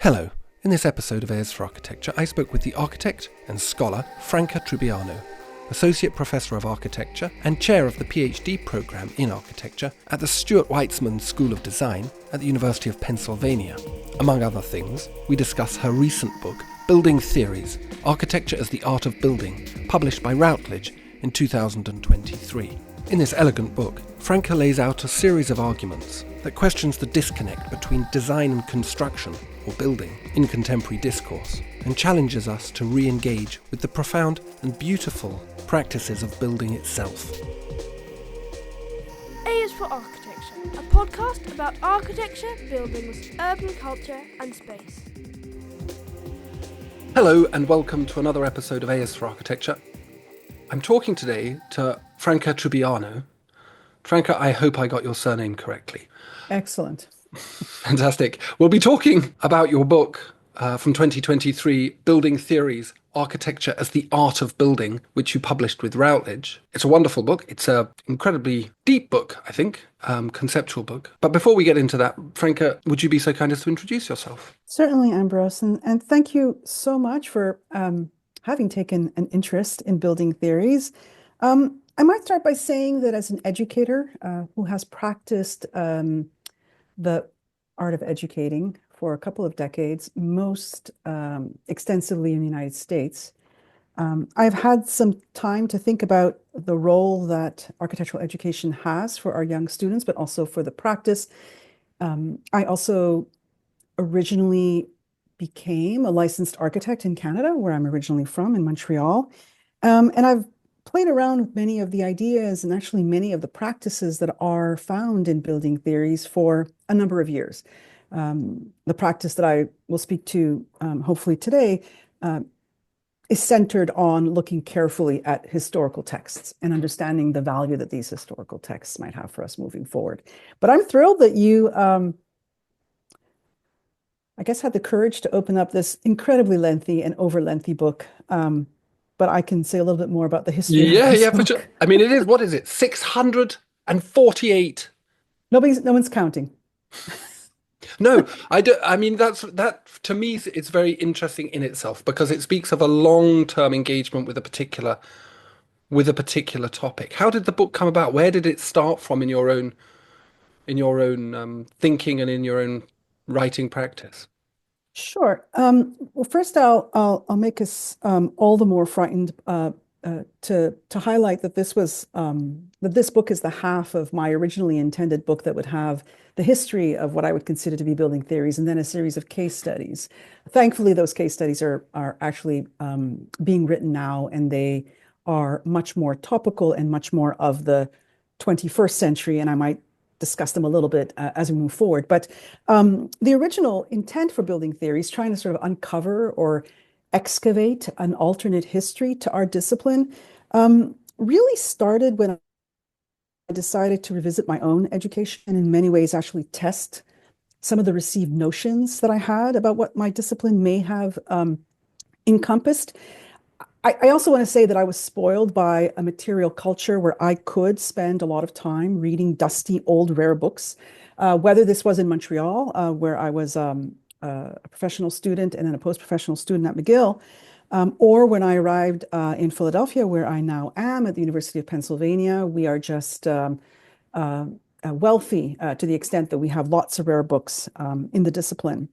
Hello. In this episode of Heirs for Architecture, I spoke with the architect and scholar Franca Trubiano, Associate Professor of Architecture and Chair of the PhD Programme in Architecture at the Stuart Weitzman School of Design at the University of Pennsylvania. Among other things, we discuss her recent book, Building Theories, Architecture as the Art of Building, published by Routledge in 2023. In this elegant book, Franca lays out a series of arguments that questions the disconnect between design and construction, or building, in contemporary discourse, and challenges us to re-engage with the profound and beautiful practices of building itself. A is for Architecture, a podcast about architecture, buildings, urban culture and space. Hello and welcome to another episode of A is for Architecture. I'm talking today to Franca Trubiano. Franca, I hope I got your surname correctly. Excellent. Fantastic. We'll be talking about your book from 2023, Building Theories, Architecture as the Art of Building, which you published with Routledge. It's a wonderful book. It's an incredibly deep book, I think, conceptual book. But before we get into that, Franca, would you be so kind as to introduce yourself? Certainly, Ambrose. And thank you so much for having taken an interest in building theories. I might start by saying that as an educator who has practiced the art of educating for a couple of decades, most extensively in the United States, I've had some time to think about the role that architectural education has for our young students, but also for the practice. I also originally became a licensed architect in Canada, where I'm originally from, in Montreal. And I've played around with many of the ideas and actually many of the practices that are found in building theories for a number of years. The practice that I will speak to hopefully today is centered on looking carefully at historical texts and understanding the value that these historical texts might have for us moving forward. But I'm thrilled that you, I guess, had the courage to open up this incredibly lengthy and over-lengthy book. But I can say a little bit more about the history of this book. For sure. I mean, it is, what is it, 648? No one's counting. No, I do. I mean, that to me, it's very interesting in itself because it speaks of a long-term engagement with a particular topic. How did the book come about? Where did it start from in your own thinking and in your own writing practice? Sure. Well, first I'll make us all the more frightened to highlight that this book is the half of my originally intended book that would have the history of what I would consider to be building theories, and then a series of case studies. Thankfully, those case studies are actually being written now, and they are much more topical and much more of the 21st century, and I might discuss them a little bit as we move forward. But the original intent for building theories, trying to sort of uncover or excavate an alternate history to our discipline, really started when I decided to revisit my own education and in many ways actually test some of the received notions that I had about what my discipline may have encompassed. I also want to say that I was spoiled by a material culture where I could spend a lot of time reading dusty, old, rare books, whether this was in Montreal, where I was a professional student and then a post-professional student at McGill, or when I arrived in Philadelphia, where I now am at the University of Pennsylvania. We are just wealthy to the extent that we have lots of rare books in the discipline.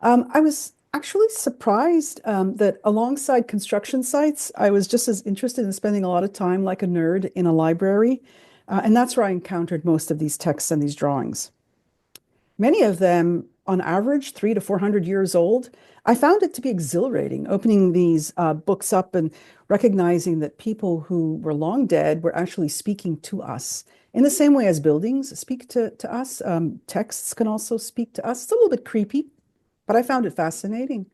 I was actually surprised that alongside construction sites, I was just as interested in spending a lot of time like a nerd in a library. And that's where I encountered most of these texts and these drawings. Many of them, on average, 300 to 400 years old. I found it to be exhilarating, opening these books up and recognizing that people who were long dead were actually speaking to us in the same way as buildings speak to us. Texts can also speak to us. It's a little bit creepy, but I found it fascinating.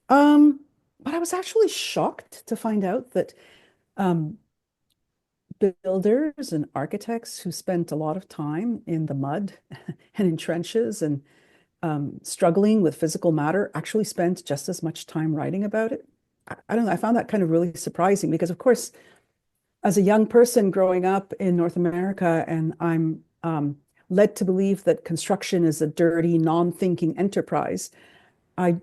But I was actually shocked to find out that builders and architects who spent a lot of time in the mud and in trenches and struggling with physical matter actually spent just as much time writing about it. I don't know, I found that kind of really surprising because, of course, as a young person growing up in North America, and I'm led to believe that construction is a dirty, non-thinking enterprise, I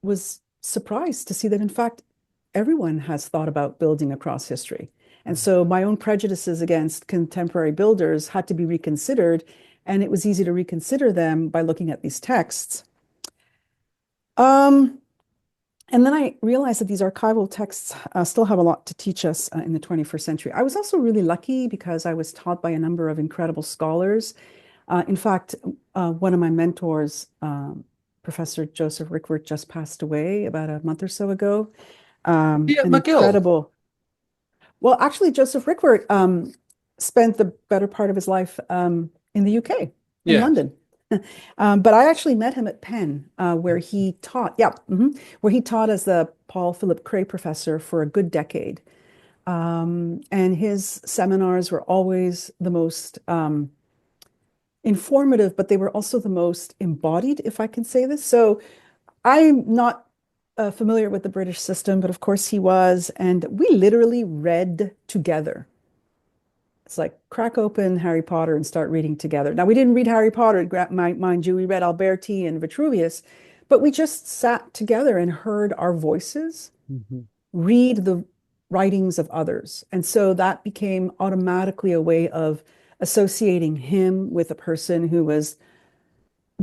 was surprised to see that, in fact, everyone has thought about building across history. And so my own prejudices against contemporary builders had to be reconsidered, and it was easy to reconsider them by looking at these texts. Um, and then I realized that these archival texts still have a lot to teach us in the 21st century. I was also really lucky because I was taught by a number of incredible scholars. In fact, one of my mentors, Professor Joseph Rickworth, just passed away about a month or so ago. Yeah, An McGill. incredible, well, actually, Joseph Rickworth spent the better part of his life in the UK, in Yeah. London. But I actually met him at Penn, where he taught, yeah, where he taught as the Paul Philip Cray professor for a good decade. And his seminars were always the most informative, but they were also the most embodied, if I can say this. So I'm not familiar with the British system, but of course he was. And we literally read together. It's like crack open Harry Potter and start reading together. Now, we didn't read Harry Potter, mind you, we read Alberti and Vitruvius, but we just sat together and heard our voices Mhm. read the writings of others. And so that became automatically a way of associating him with a person who was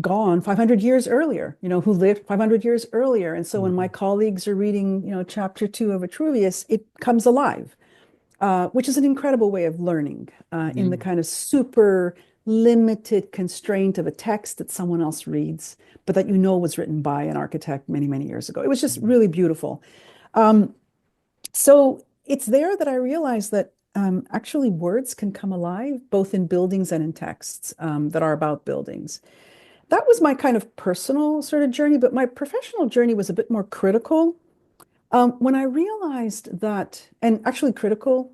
gone 500 years earlier, who lived 500 years earlier. And so when my Mhm. colleagues are reading, chapter 2 of Vitruvius, it comes alive, which is an incredible way of learning in the Mhm. kind of super limited constraint of a text that someone else reads, but that was written by an architect many, many years ago. It was just really beautiful. Um, so it's there that I realized that actually words can come alive both in buildings and in texts that are about buildings. That was my kind of personal sort of journey, but my professional journey was a bit more critical. When I realized that, and actually critical,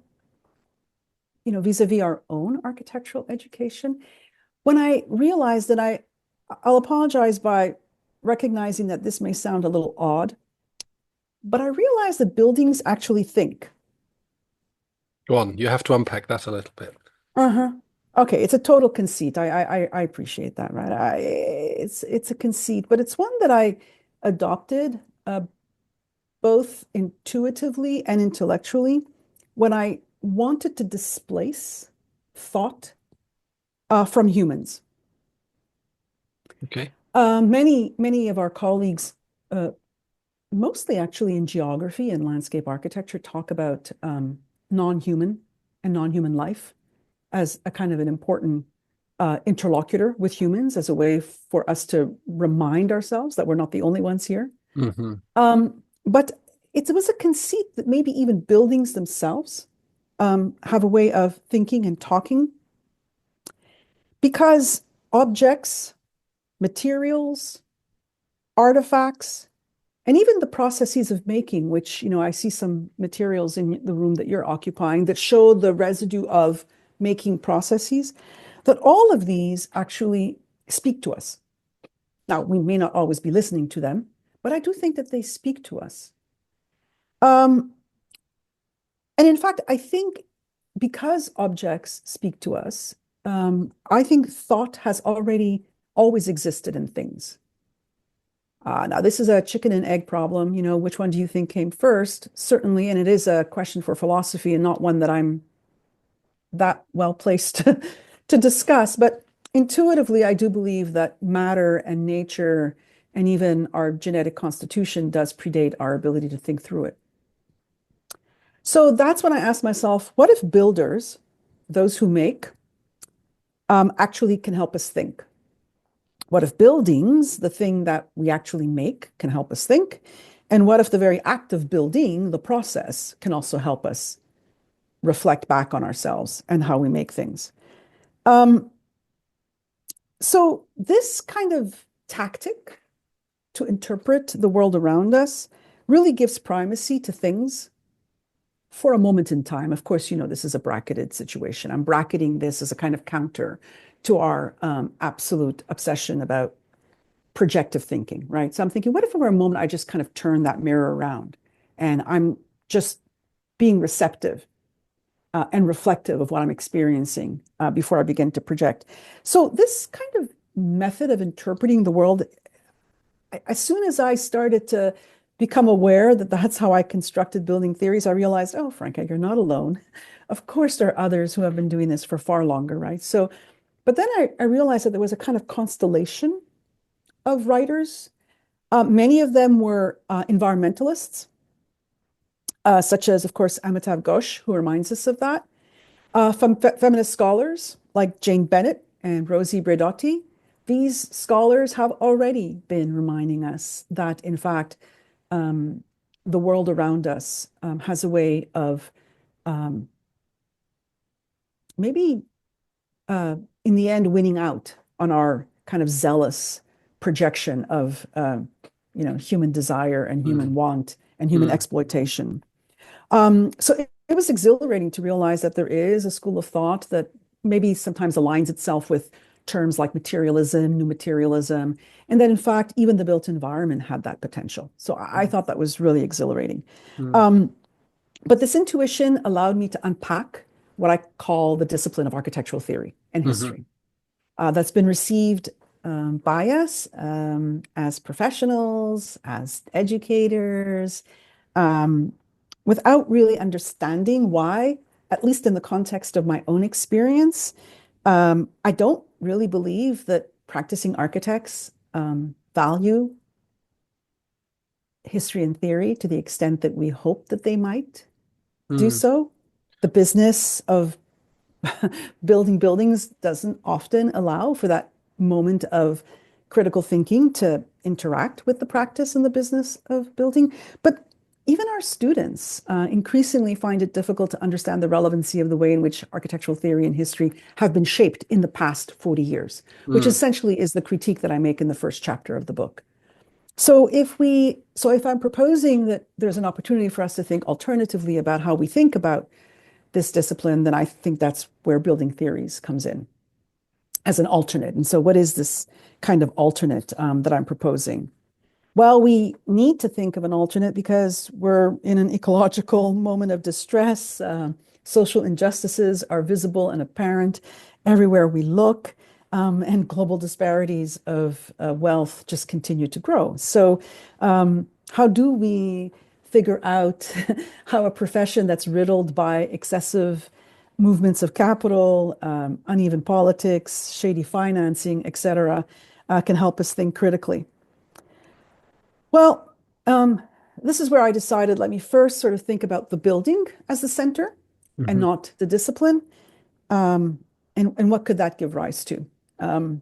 vis-a-vis our own architectural education, when I realized that I'll apologize by recognizing that this may sound a little odd, but I realized that buildings actually think. Go on. You have to unpack that a little bit. Uh-huh. Okay, it's a total conceit. I appreciate that, right? It's a conceit, but it's one that I adopted both intuitively and intellectually when I wanted to displace thought from humans. Okay. Many of our colleagues, uh, mostly actually in geography and landscape architecture, talk about non-human and non-human life as a kind of an important interlocutor with humans, as a way for us to remind ourselves that we're not the only ones here. Hmm. But it was a conceit that maybe even buildings themselves have a way of thinking and talking, because objects, materials, artifacts, and even the processes of making, which, I see some materials in the room that you're occupying that show the residue of making processes, that all of these actually speak to us. Now, we may not always be listening to them, but I do think that they speak to us. Um, and in fact, I think because objects speak to us, I think thought has already always existed in things. Now, this is a chicken and egg problem. Which one do you think came first? Certainly, and it is a question for philosophy and not one that I'm that well placed to discuss. But intuitively, I do believe that matter and nature and even our genetic constitution does predate our ability to think through it. So that's when I asked myself, what if builders, those who make, actually can help us think? What if buildings, the thing that we actually make, can help us think? And what if the very act of building, the process, can also help us reflect back on ourselves and how we make things? Um, so this kind of tactic to interpret the world around us really gives primacy to things for a moment in time. Of course, this is a bracketed situation. I'm bracketing this as a kind of counter to our absolute obsession about projective thinking, right? So I'm thinking, what if for a moment I just kind of turn that mirror around and I'm just being receptive and reflective of what I'm experiencing before I begin to project. So this kind of method of interpreting the world, as soon as I started to become aware that that's how I constructed building theories, I realized, oh, Franca, you're not alone. Of course, there are others who have been doing this for far longer, right? So, but then I realized that there was a kind of constellation of writers. Many of them were environmentalists, such as, of course, Amitav Ghosh, who reminds us of that. Feminist scholars like Jane Bennett and Rosie Braidotti, these scholars have already been reminding us that, in fact, um, the world around us has a way of um, maybe, in the end, winning out on our kind of zealous projection of, human desire and Mm. human want and human Mm. exploitation. So it was exhilarating to realize that there is a school of thought that maybe sometimes aligns itself with terms like materialism, new materialism, and that in fact, even the built environment had that potential. So I thought that was really exhilarating. Mm. Um, but this intuition allowed me to unpack what I call the discipline of architectural theory and Mhm. history that's been received by us as professionals, as educators, um, without really understanding why, at least in the context of my own experience, I don't really believe that practicing architects value history and theory to the extent that we hope that they might do Mm. so. The business of building buildings doesn't often allow for that moment of critical thinking to interact with the practice and the business of building. But even our students increasingly find it difficult to understand the relevancy of the way in which architectural theory and history have been shaped in the past 40 years, which Mm. essentially is the critique that I make in the first chapter of the book. So if I'm proposing that there's an opportunity for us to think alternatively about how we think about this discipline, then I think that's where building theories comes in as an alternate. And so, what is this kind of alternate that I'm proposing? Well, we need to think of an alternate because we're in an ecological moment of distress. Social injustices are visible and apparent everywhere we look, and global disparities of wealth just continue to grow. So, how do we figure out how a profession that's riddled by excessive movements of capital, uneven politics, shady financing, et cetera, can help us think critically? Well, this is where I decided let me first sort of think about the building as the center and Mhm. not the discipline. Um, and what could that give rise to? Um,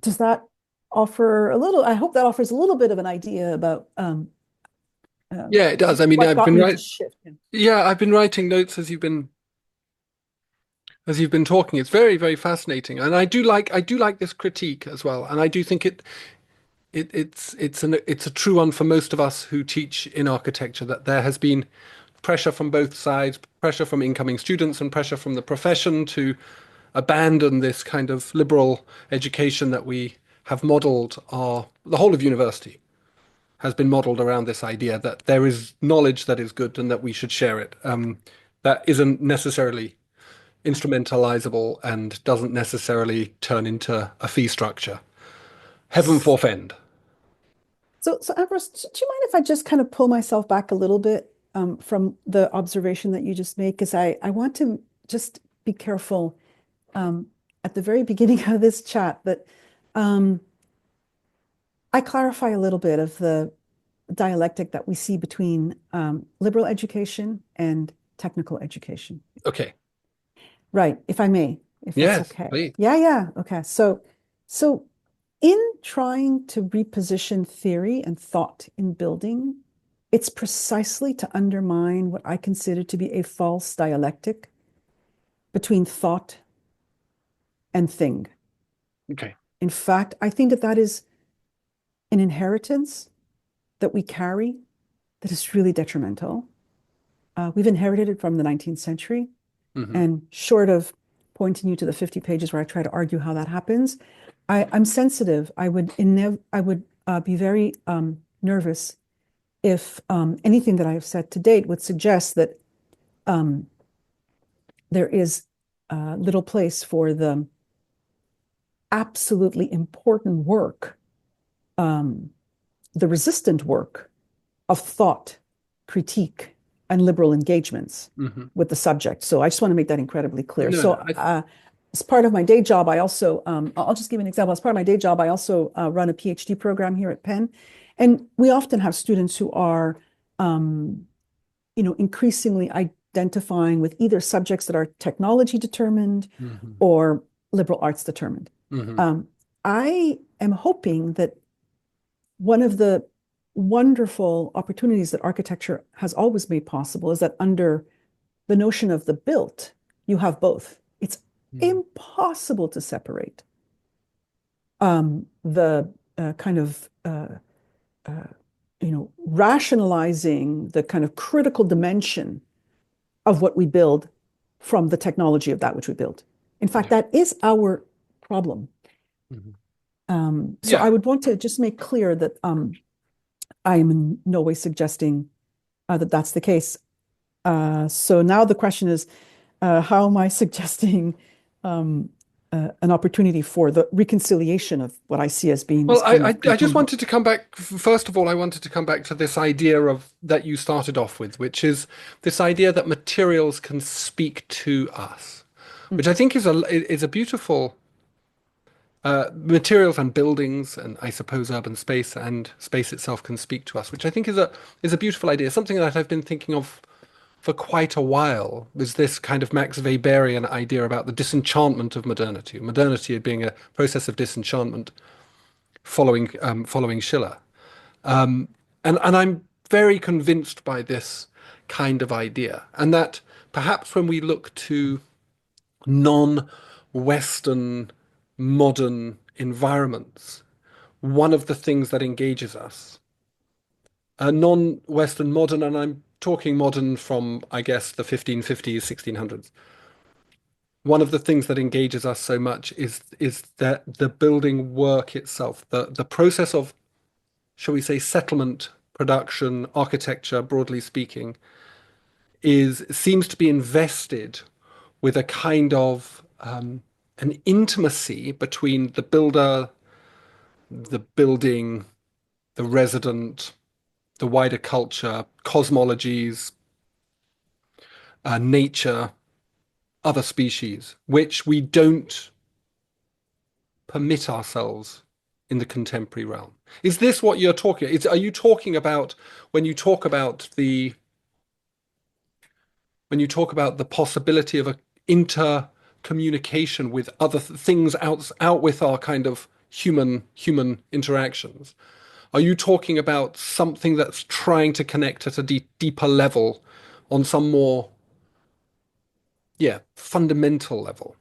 does that offer a little? I hope that offers a little bit of an idea about Yeah, it does. I mean, what got me to shift. I've been writing notes as you've been talking. It's very, very fascinating, and I do like this critique as well, and I do think it's a true one for most of us who teach in architecture that there has been pressure from both sides, pressure from incoming students and pressure from the profession to abandon this kind of liberal education that we have modeled the whole of university has been modeled around this idea that there is knowledge that is good and that we should share it. That isn't necessarily instrumentalizable and doesn't necessarily turn into a fee structure. Heaven forfend. So Ambrose, do you mind if I just kind of pull myself back a little bit from the observation that you just made? Because I want to just be careful um, at the very beginning of this chat that um, I clarify a little bit of the dialectic that we see between liberal education and technical education. Okay. Right, if I may, if that's Yes, okay. please. Yeah, yeah. Okay. So in trying to reposition theory and thought in building, it's precisely to undermine what I consider to be a false dialectic between thought and thing. Okay. In fact, I think that that is an inheritance that we carry that is really detrimental. We've inherited it from the 19th century. Hmm. And short of pointing you to the 50 pages where I try to argue how that happens, I'm sensitive. I would be very nervous if anything that I have said to date would suggest that there is little place for the absolutely important work, the resistant work of thought, critique, and liberal engagements Hmm. with the subject. So I just want to make that incredibly clear. No, So as part of my day job, I also, I'll just give you an example. As part of my day job, I also run a PhD program here at Penn. And we often have students who are, increasingly identifying with either subjects that are technology determined hmm or liberal arts determined. hmm Um, I am hoping that one of the wonderful opportunities that architecture has always made possible is that under the notion of the built, you have both. It's impossible to separate the kind of rationalizing the kind of critical dimension of what we build from the technology of that which we build. In fact, Yeah. that is our problem. Mhm. So Yeah. I would want to just make clear that I am in no way suggesting that that's the case. So now the question is, how am I suggesting an opportunity for the reconciliation of what I see as being Well, this kind of I just component? wanted to come back. First of all, I wanted to come back to this idea of that you started off with, which is this idea that materials can speak to us, which I think is a beautiful materials and buildings, and I suppose urban space and space itself can speak to us, which I think is a beautiful idea. Something that I've been thinking of for quite a while was this kind of Max Weberian idea about the disenchantment of modernity. Modernity being a process of disenchantment following Schiller. And I'm very convinced by this kind of idea, and that perhaps when we look to non-Western modern environments, one of the things that engages us, non-Western modern, and I'm talking modern from, I guess, the 1550s, 1600s. One of the things that engages us so much is that the building work itself, the process of, shall we say, settlement, production, architecture, broadly speaking, is seems to be invested with a kind of an intimacy between the builder, the building, the resident, the wider culture, cosmologies, nature, other species, which we don't permit ourselves in the contemporary realm. Is this what you're talking? Are you talking about when you talk about the possibility of a intercommunication with other things out with our kind of human interactions? Are you talking about something that's trying to connect at a deeper level on some more, yeah, fundamental level?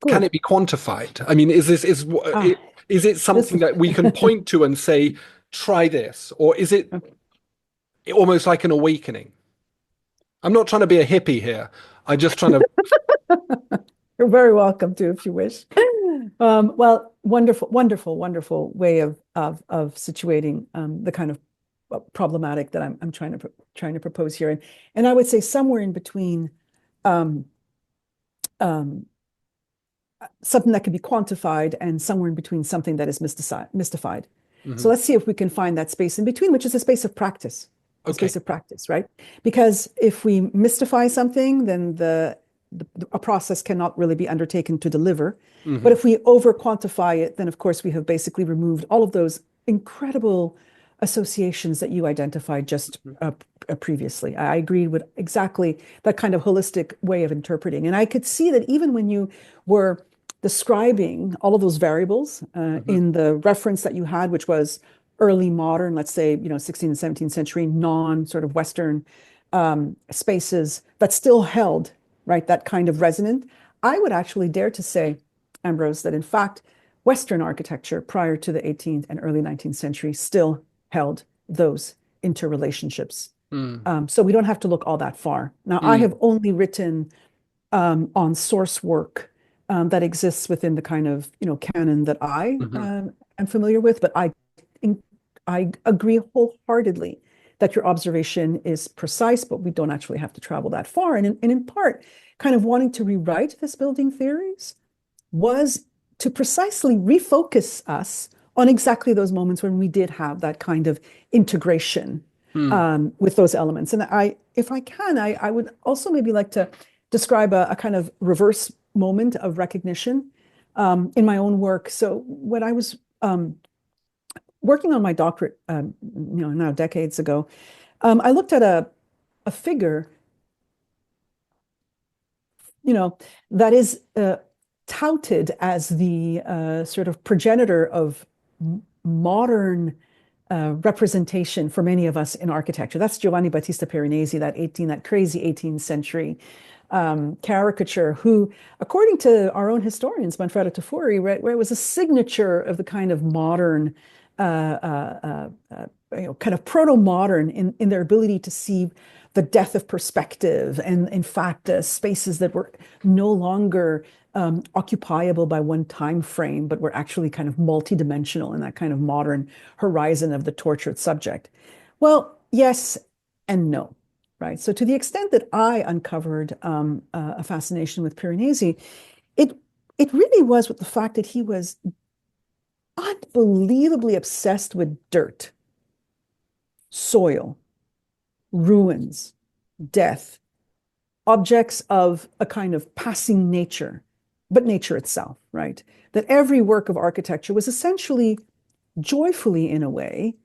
Can Good. it be quantified? I mean, Ah, is it this something that we can point to and say, try this, or is it almost like an awakening? I'm not trying to be a hippie here. I'm just trying to. You're very welcome to if you wish. Well, wonderful, wonderful, wonderful way of situating the kind of problematic that I'm trying to propose here, and I would say somewhere in between um, um, something that can be quantified and somewhere in between something that is mystified. So Mhm. let's see if we can find that space in between, which is a space of practice, Okay. right? Because if we mystify something, then a process cannot really be undertaken to deliver. But hmm if we over quantify it, then of course we have basically removed all of those incredible associations that you identified just previously. I agreed with exactly that kind of holistic way of interpreting. And I could see that even when you were describing all of those variables hmm in the reference that you had, which was early modern, let's say, 16th and 17th century, non sort of Western spaces that still held, right, that kind of resonant. I would actually dare to say, Ambrose, that in fact, Western architecture prior to the 18th and early 19th century still held those interrelationships. mm So we don't have to look all that far. Now, I mm have only written on source work that exists within the kind of canon that I hmm am familiar with, but I I agree wholeheartedly that your observation is precise, but we don't actually have to travel that far. And in part, kind of wanting to rewrite this building theories was to precisely refocus us on exactly those moments when we did have that kind of integration Mm. with those elements. And if I can, I would also maybe like to describe a kind of reverse moment of recognition in my own work. So when I was working on my doctorate, now decades ago, I looked at a figure, you know, that is touted as the sort of progenitor of modern representation for many of us in architecture. That's Giovanni Battista Piranesi, that crazy 18th century caricature, who, according to our own historians, Manfredo Tafuri, right, where it was a signature of the kind of modern, kind of proto-modern in their ability to see the death of perspective and, in fact, spaces that were no longer occupiable by one time frame, but were actually kind of multidimensional in that kind of modern horizon of the tortured subject. Well, yes and no, right? So to the extent that I uncovered a fascination with Piranesi, it it really was with the fact that he was unbelievably obsessed with dirt, soil, ruins, death, objects of a kind of passing nature, but nature itself, right? That every work of architecture was essentially, joyfully in a way,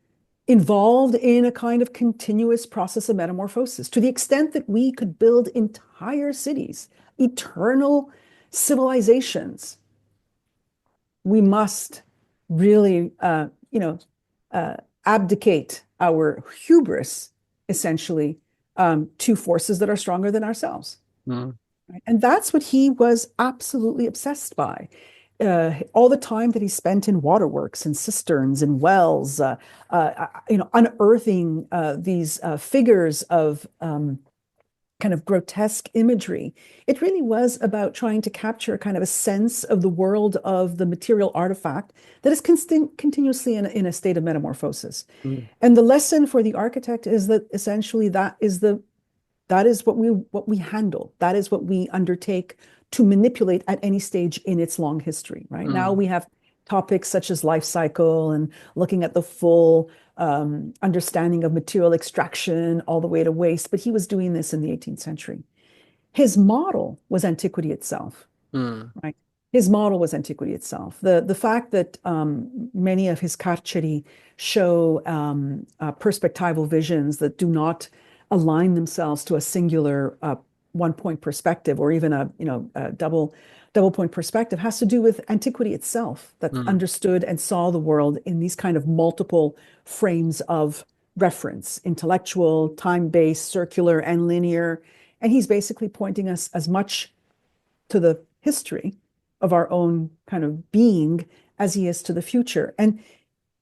involved in a kind of continuous process of metamorphosis to the extent that we could build entire cities, eternal civilizations. We must really, abdicate our hubris, essentially, to forces that are stronger than ourselves. Mm. Right? And that's what he was absolutely obsessed by. All the time that he spent in waterworks and cisterns and wells, unearthing these figures of kind of grotesque imagery. It really was about trying to capture kind of a sense of the world of the material artifact that is continuously in a state of metamorphosis. Mm. And the lesson for the architect is that essentially that is what we handle. That is what we undertake to manipulate at any stage in its long history, right? Now Mm. we have topics such as life cycle and looking at the full understanding of material extraction all the way to waste. But he was doing this in the 18th century. His model was antiquity itself, Mm. right? His model was antiquity itself. The fact that many of his carceri show perspectival visions that do not align themselves to a singular one point perspective or even a double point perspective has to do with antiquity itself that Mm. understood and saw the world in these kind of multiple frames of reference, intellectual, time-based, circular, and linear. And he's basically pointing us as much to the history of our own kind of being as he is to the future. And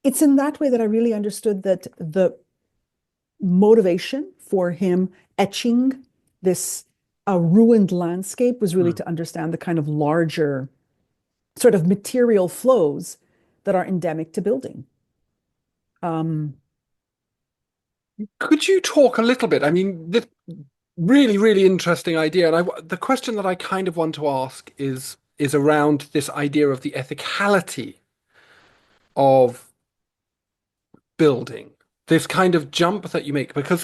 it's in that way that I really understood that the motivation for him etching this ruined landscape was really Mm. to understand the kind of larger sort of material flows that are endemic to building. Um, Could you talk a little bit? I mean, this really, really interesting idea. And the question that I kind of want to ask is around this idea of the ethicality of building, this kind of jump that you make, because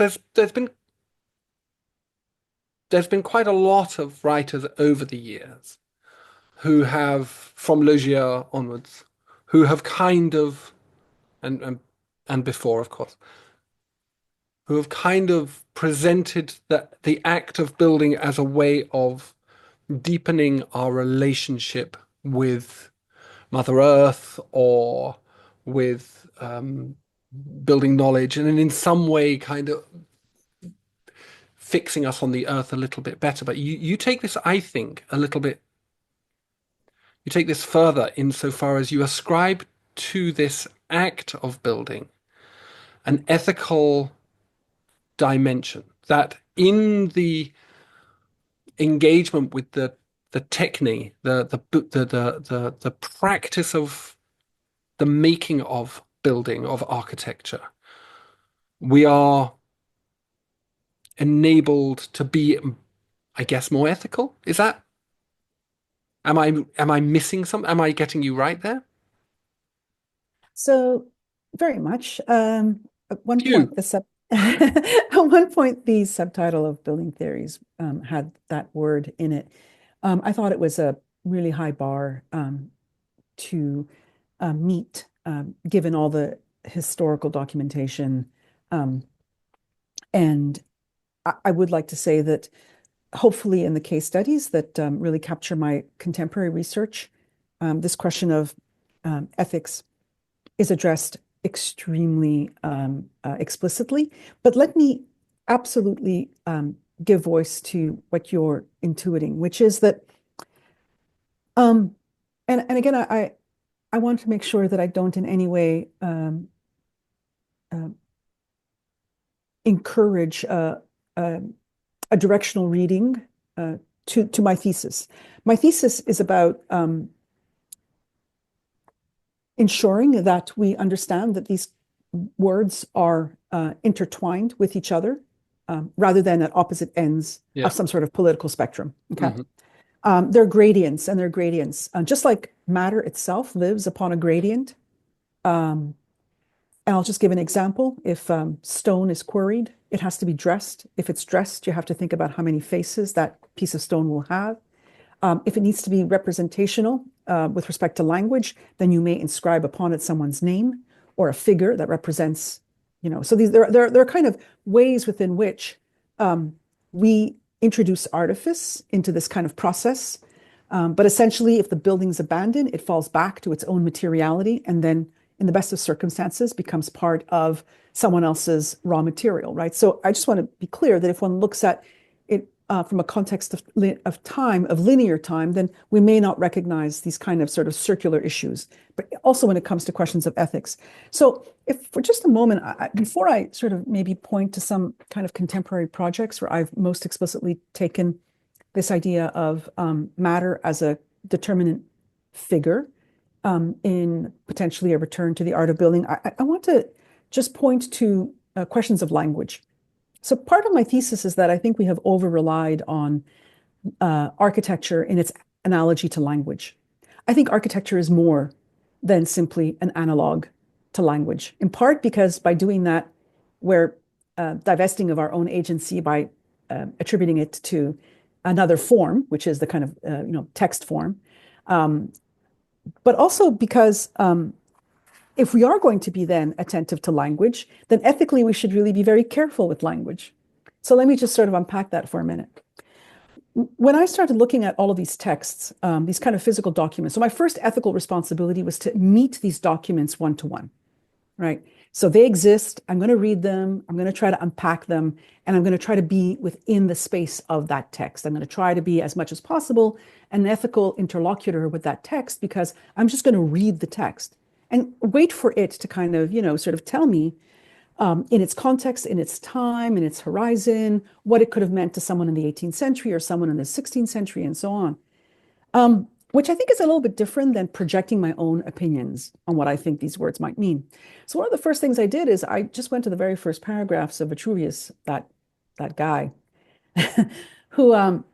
there's been quite a lot of writers over the years who have, from Logier onwards, who have kind of, and before, of course, who have kind of presented the act of building as a way of deepening our relationship with Mother Earth or with building knowledge, and in some way kind of fixing us on the earth a little bit better. But you take this, I think, a little bit, you take this further insofar as you ascribe to this act of building an ethical dimension that in the engagement with the technique, the practice of the making of building, of architecture, we are enabled to be, I guess, more ethical. Is that, am I missing something? Am I getting you right there? So very much. At one Phew. point, at one point, the subtitle of Building Theories had that word in it. I thought it was a really high bar to meet, given all the historical documentation. Um, and I would like to say that hopefully in the case studies that really capture my contemporary research, this question of ethics is addressed extremely explicitly. But let me absolutely give voice to what you're intuiting, which is that, um, and again, I want to make sure that I don't in any way uh, encourage a directional reading to my thesis. My thesis is about ensuring that we understand that these words are intertwined with each other rather than at opposite ends Yeah. of some sort of political spectrum. Okay. Mhm. They're gradients and they're gradients. Just like matter itself lives upon a gradient. Um, and I'll just give an example. If stone is quarried, it has to be dressed. If it's dressed, you have to think about how many faces that piece of stone will have. If it needs to be representational with respect to language, then you may inscribe upon it someone's name or a figure that represents, so there are kind of ways within which we introduce artifice into this kind of process. But essentially, if the building's abandoned, it falls back to its own materiality and then, in the best of circumstances, becomes part of someone else's raw material, right? So I just want to be clear that if one looks at it from a context of time, of linear time, then we may not recognize these kind of sort of circular issues, but also when it comes to questions of ethics. So if for just a moment, before I sort of maybe point to some kind of contemporary projects where I've most explicitly taken this idea of matter as a determinant figure in potentially a return to the art of building, I want to just point to questions of language. So part of my thesis is that I think we have over-relied on architecture in its analogy to language. I think architecture is more than simply an analog to language, in part because by doing that, we're divesting of our own agency by attributing it to another form, which is the kind of text form, but also because if we are going to be then attentive to language, then ethically we should really be very careful with language. So let me just sort of unpack that for a minute. When I started looking at all of these texts, these kind of physical documents, so my first ethical responsibility was to meet these documents one to one, right? So they exist. I'm going to read them. I'm going to try to unpack them. And I'm going to try to be within the space of that text. I'm going to try to be as much as possible an ethical interlocutor with that text because I'm just going to read the text and wait for it to kind of, sort of tell me in its context, in its time, in its horizon, what it could have meant to someone in the 18th century or someone in the 16th century and so on. Which I think is a little bit different than projecting my own opinions on what I think these words might mean. So one of the first things I did is I just went to the very first paragraphs of Vitruvius, that guy, who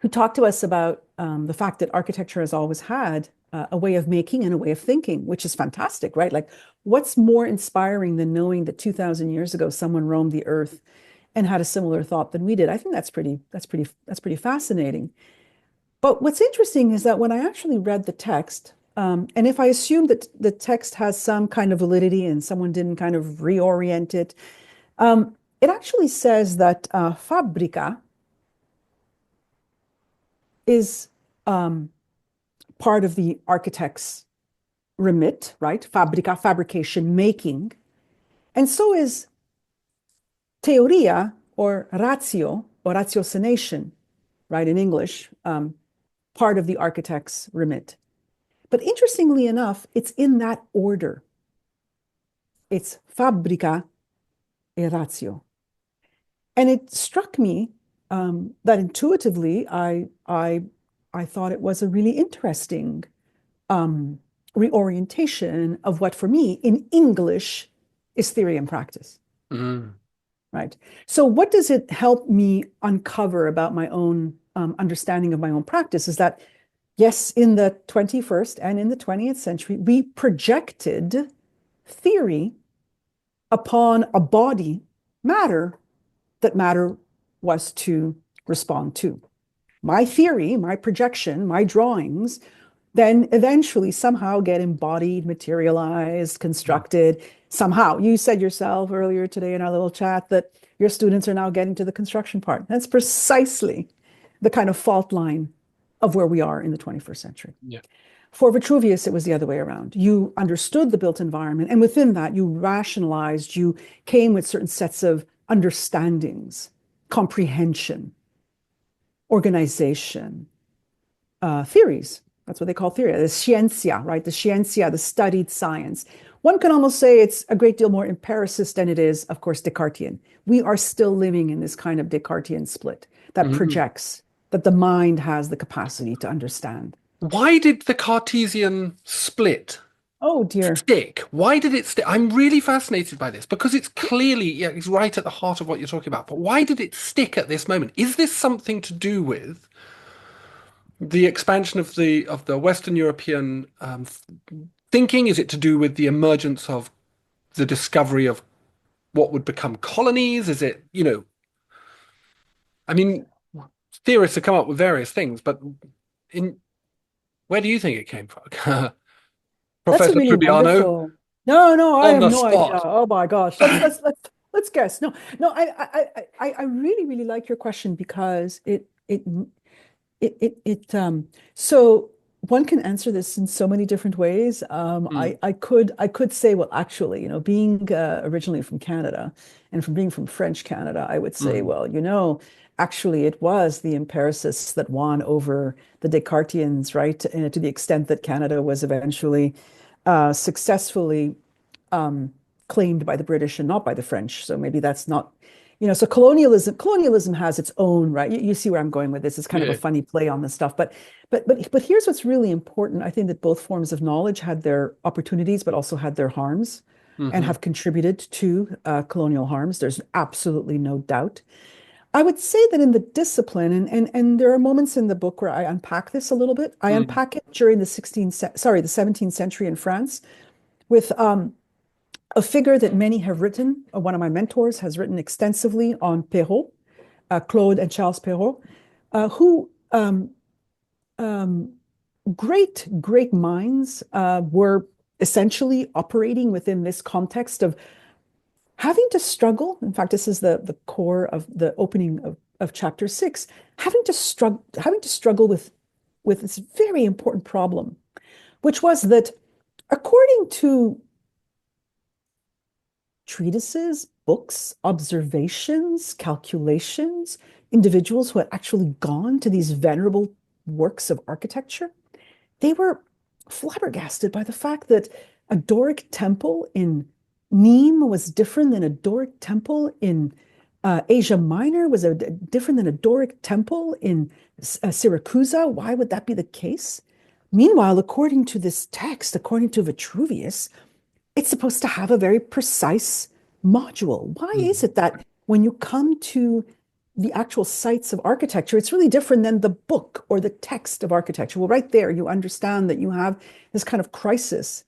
who talked to us about the fact that architecture has always had a way of making and a way of thinking, which is fantastic, right? Like, what's more inspiring than knowing that 2,000 years ago someone roamed the earth and had a similar thought than we did? I think that's pretty fascinating. But what's interesting is that when I actually read the text, and if I assume that the text has some kind of validity and someone didn't kind of reorient it, it actually says that fabrica is part of the architect's remit, right? Fabrica, fabrication, making. And so is teoria or ratio or ratiocination, right, in English, part of the architect's remit. But interestingly enough, it's in that order. It's fabrica e ratio. And it struck me that intuitively, I thought it was a really interesting reorientation of what for me in English is theory and practice. Mm. Right. So what does it help me uncover about my own understanding of my own practice is that, yes, in the 21st and in the 20th century, we projected theory upon a body, matter, that matter was to respond to. My theory, my projection, my drawings then eventually somehow get embodied, materialized, constructed somehow. You said yourself earlier today in our little chat that your students are now getting to the construction part. That's precisely the kind of fault line of where we are in the 21st century. Yeah. For Vitruvius, it was the other way around. You understood the built environment, and within that, you rationalized, you came with certain sets of understandings, comprehension, organization, theories. That's what they call theory, the scientia, right? The scientia, the studied science. One can almost say it's a great deal more empiricist than it is, of course, Descartesian. We are still living in this kind of Descartesian split that projects that the mind has the capacity to understand. Why did the Cartesian split Oh dear. stick? Why did it stick? I'm really fascinated by this because it's clearly, yeah, it's right at the heart of what you're talking about. But why did it stick at this moment? Is this something to do with the expansion of the Western European thinking? Is it to do with the emergence of the discovery of what would become colonies? Is it, I mean, theorists have come up with various things, but in where do you think it came from? That's a Professor really Trubiano, wonderful. No, no, I on have the no idea. spot. Oh my gosh. Let's guess. No, no, I really, really like your question because so one can answer this in so many different ways. Mm, I could say, well, actually, being originally from Canada and from being from French Canada, I would say, mm, well, actually, it was the empiricists that won over the Descartesians, right? And to the extent that Canada was eventually successfully claimed by the British and not by the French. So maybe that's not, so colonialism has its own, right? You see where I'm going with this. It's kind of a yeah. funny play on this stuff. But here's what's really important. I think that both forms of knowledge had their opportunities, but also had their harms and Hmm. have contributed to colonial harms. There's absolutely no doubt. I would say that in the discipline, and there are moments in the book where I unpack this a little bit. I Mm, unpack it during the the 17th century in France with a figure that many have written. One of my mentors has written extensively on Perrault, Claude and Charles Perrault, who um, great minds were essentially operating within this context of having to struggle. In fact, this is the core of the opening of chapter 6, having to struggle with this very important problem, which was that according to treatises, books, observations, calculations, individuals who had actually gone to these venerable works of architecture, they were flabbergasted by the fact that a Doric temple in Nîmes was different than a Doric temple in Asia Minor, different than a Doric temple in Syracusa. Why would that be the case? Meanwhile, according to this text, according to Vitruvius, it's supposed to have a very precise module. Why is mm, it that when you come to the actual sites of architecture, it's really different than the book or the text of architecture? Well, right there, you understand that you have this kind of crisis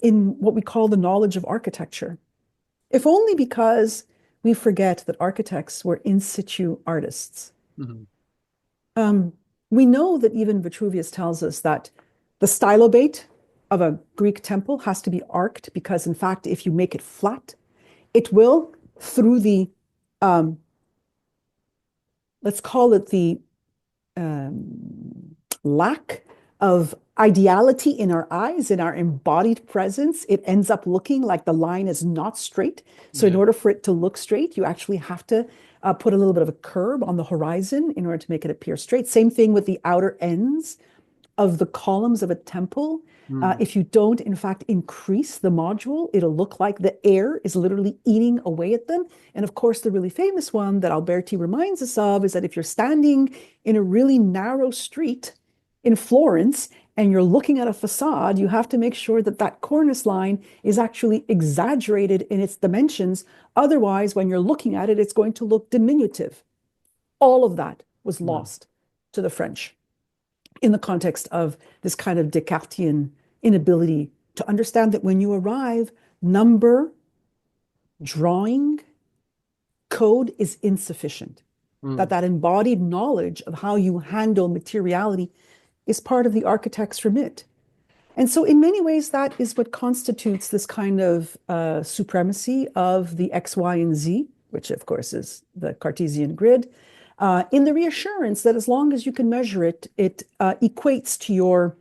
in what we call the knowledge of architecture, if only because we forget that architects were in situ artists. mm, Um, we know that even Vitruvius tells us that the stylobate of a Greek temple has to be arced because, in fact, if you make it flat, it will, through the, um, let's call it the lack of ideality in our eyes, in our embodied presence, it ends up looking like the line is not straight. So in yeah. order for it to look straight, you actually have to put a little bit of a curve on the horizon in order to make it appear straight. Same thing with the outer ends of the columns of a temple. Mm, If you don't, in fact, increase the module, it'll look like the air is literally eating away at them. And of course, the really famous one that Alberti reminds us of is that if you're standing in a really narrow street in Florence and you're looking at a facade, you have to make sure that that cornice line is actually exaggerated in its dimensions. Otherwise, when you're looking at it, it's going to look diminutive. All of that was lost to the French in the context of this kind of Descartesian inability to understand that when you arrive, number, drawing, code is insufficient. That embodied knowledge of how you handle materiality is part of the architect's remit. And so in many ways, that is what constitutes this kind of supremacy of the X, Y, and Z, which of course is the Cartesian grid, in the reassurance that as long as you can measure it, it equates to your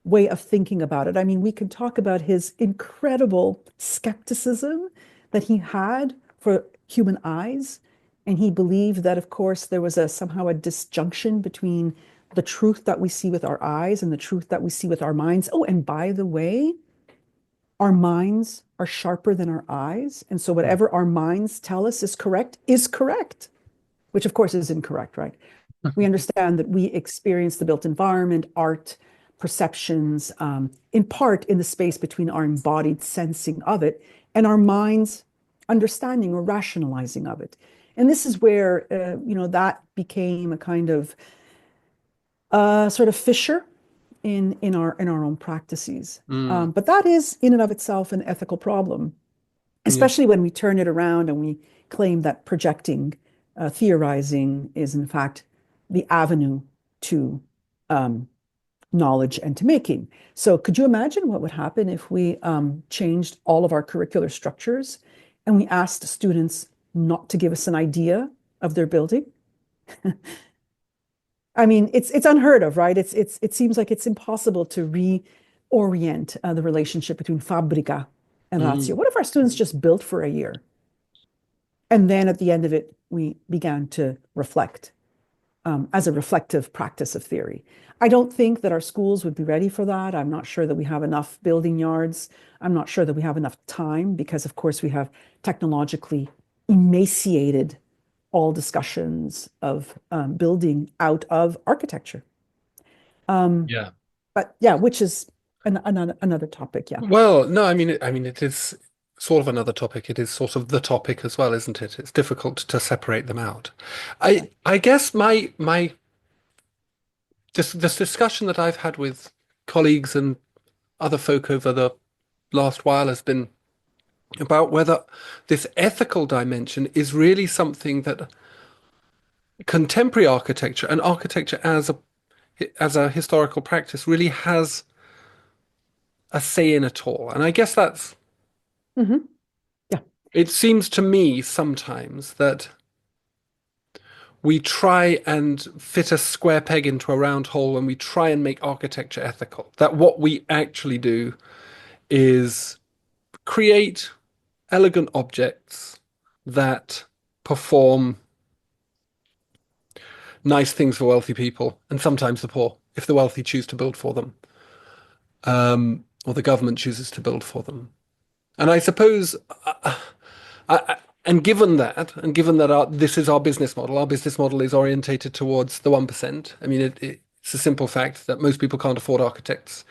way of thinking about it. I mean, we could talk about his incredible skepticism that he had for human eyes. And he believed that, of course, there was somehow a disjunction between the truth that we see with our eyes and the truth that we see with our minds. Oh, and by the way, our minds are sharper than our eyes. And so whatever our minds tell us is correct, which of course is incorrect, right? We understand that we experience the built environment, art, perceptions, in part in the space between our embodied sensing of it and our mind's understanding or rationalizing of it. And this is where, that became a kind of sort of fissure in our own practices. But that is in and of itself an ethical problem, especially when we turn it around and we claim that projecting, theorizing is in fact the avenue to knowledge and to making. So could you imagine what would happen if we changed all of our curricular structures and we asked students not to give us an idea of their building? I mean, it's unheard of, right? It seems like it's impossible to reorient the relationship between fabrica and ratio. What if our students just built for a year? And then at the end of it, we began to reflect as a reflective practice of theory. I don't think that our schools would be ready for that. I'm not sure that we have enough building yards. I'm not sure that we have enough time because, of course, we have technologically emaciated all discussions of building out of architecture. Yeah. But yeah, which is another topic. Yeah. Well, no, I mean, it is sort of another topic. It is sort of the topic as well, isn't it? It's difficult to separate them out. I guess my just this discussion that I've had with colleagues and other folk over the last while has been about whether this ethical dimension is really something that contemporary architecture and architecture as a historical practice really has a say in at all. And I guess that's Yeah. it seems to me sometimes that we try and fit a square peg into a round hole when we try and make architecture ethical. That what we actually do is create elegant objects that perform nice things for wealthy people and sometimes the poor, if the wealthy choose to build for them, or the government chooses to build for them. And I suppose, and given that this is our business model is orientated towards the 1%. I mean, it's a simple fact that most people can't afford architects,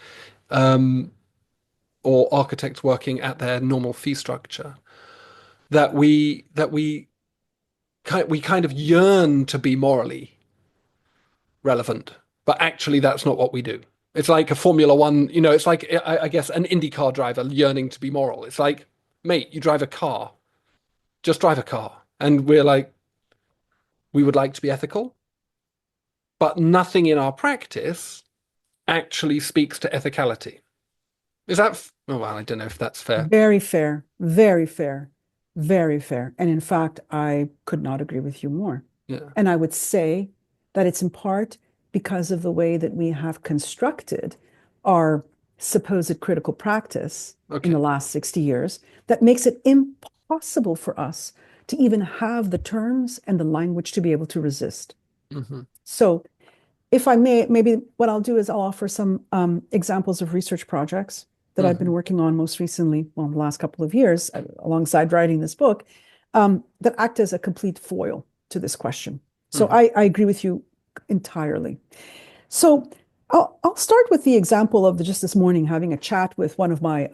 or architects working at their normal fee structure. That we kind of yearn to be morally relevant, but actually that's not what we do. It's like a Formula One, it's like, I guess, an IndyCar driver yearning to be moral. It's like, mate, you drive a car, just drive a car. And we're like, we would like to be ethical, but nothing in our practice actually speaks to ethicality. Is that, oh, well, I don't know if that's fair. Very fair, very fair, very fair. And in fact, I could not agree with you more. Yeah. And I would say that it's in part because of the way that we have constructed our supposed critical practice in the last 60 years that makes it impossible for us to even have the terms and the language to be able to resist. So if I may, maybe what I'll do is I'll offer some examples of research projects that I've been working on most recently, well, the last couple of years, alongside writing this book, that act as a complete foil to this question. So I agree with you entirely. So I'll start with the example of just this morning having a chat with one of my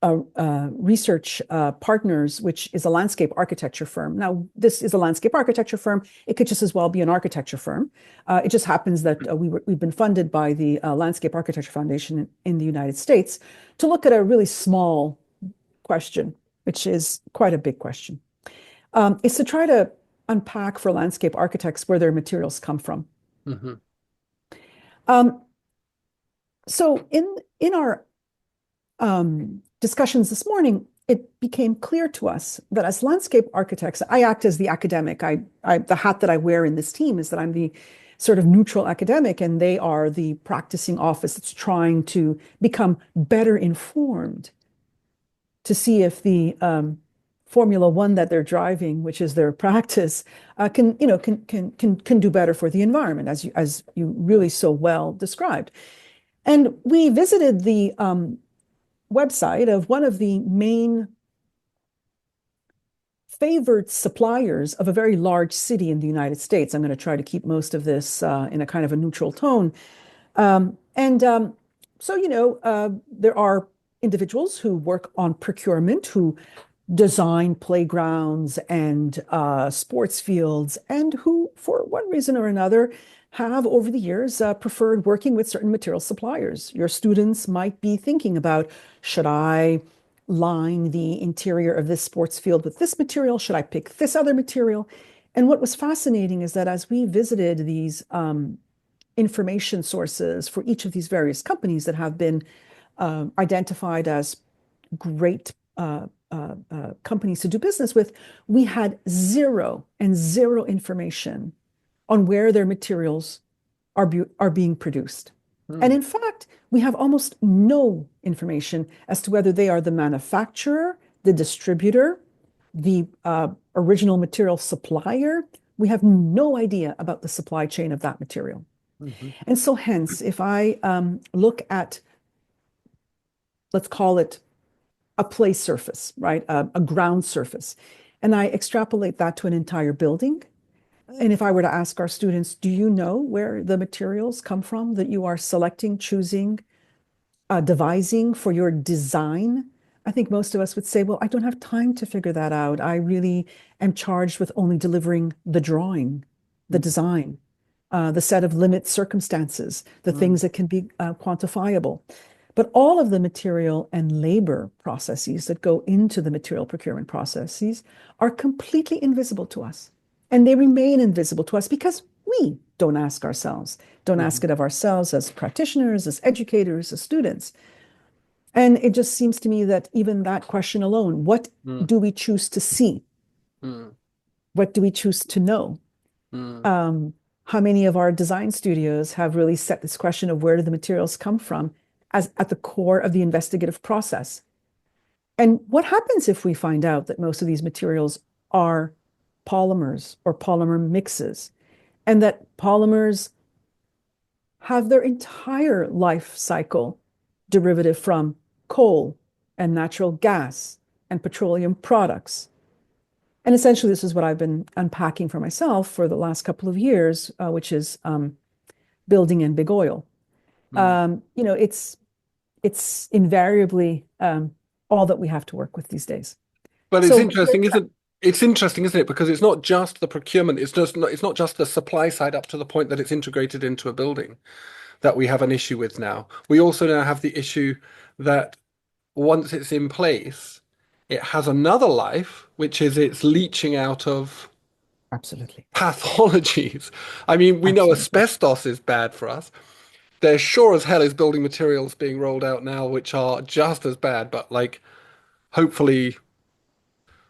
research partners, which is a landscape architecture firm. Now, this is a landscape architecture firm. It could just as well be an architecture firm. It just happens that we've been funded by the Landscape Architecture Foundation in the United States to look at a really small question, which is quite a big question. Is to try to unpack for landscape architects where their materials come from. Hmm. Um, so in our discussions this morning, it became clear to us that as landscape architects, I act as the academic. The hat that I wear in this team is that I'm the sort of neutral academic, and they are the practicing office that's trying to become better informed to see if the Formula One that they're driving, which is their practice, can do better for the environment, as you really so well described. And we visited the website of one of the main favored suppliers of a very large city in the United States. I'm going to try to keep most of this in a kind of a neutral tone. There are individuals who work on procurement, who design playgrounds and sports fields, and who, for one reason or another, have over the years preferred working with certain material suppliers. Your students might be thinking about, should I line the interior of this sports field with this material? Should I pick this other material? And what was fascinating is that as we visited these information sources for each of these various companies that have been identified as great companies to do business with, we had zero information on where their materials are being produced. And in fact, we have almost no information as to whether they are the manufacturer, the distributor, the original material supplier. We have no idea about the supply chain of that material. Hmm. And so hence, if I look at, let's call it a play surface, right? A ground surface, and I extrapolate that to an entire building. And if I were to ask our students, do you know where the materials come from that you are selecting, choosing, devising for your design? I think most of us would say, well, I don't have time to figure that out. I really am charged with only delivering the drawing, the design, the set of limit circumstances, the things that can be quantifiable. But all of the material and labor processes that go into the material procurement processes are completely invisible to us. And they remain invisible to us because we don't ask ourselves, don't ask it of ourselves as practitioners, as educators, as students. And it just seems to me that even that question alone, what Mm. do we choose to see? Mm. What do we choose to know? Mm. Um, how many of our design studios have really set this question of where do the materials come from as at the core of the investigative process? And what happens if we find out that most of these materials are polymers or polymer mixes, and that polymers have their entire life cycle derivative from coal and natural gas and petroleum products? And essentially, this is what I've been unpacking for myself for the last couple of years, which is building in big oil. Mm. It's invariably all that we have to work with these days. But it's So interesting, isn't it's interesting, isn't it? Because it's not just the procurement, it's not just the supply side up to the point that it's integrated into a building that we have an issue with now. We also now have the issue that once it's in place, it has another life, which is it's leaching out of absolutely, pathologies. I mean, we know absolutely. asbestos is bad for us. There sure as hell is building materials being rolled out now, which are just as bad, but like hopefully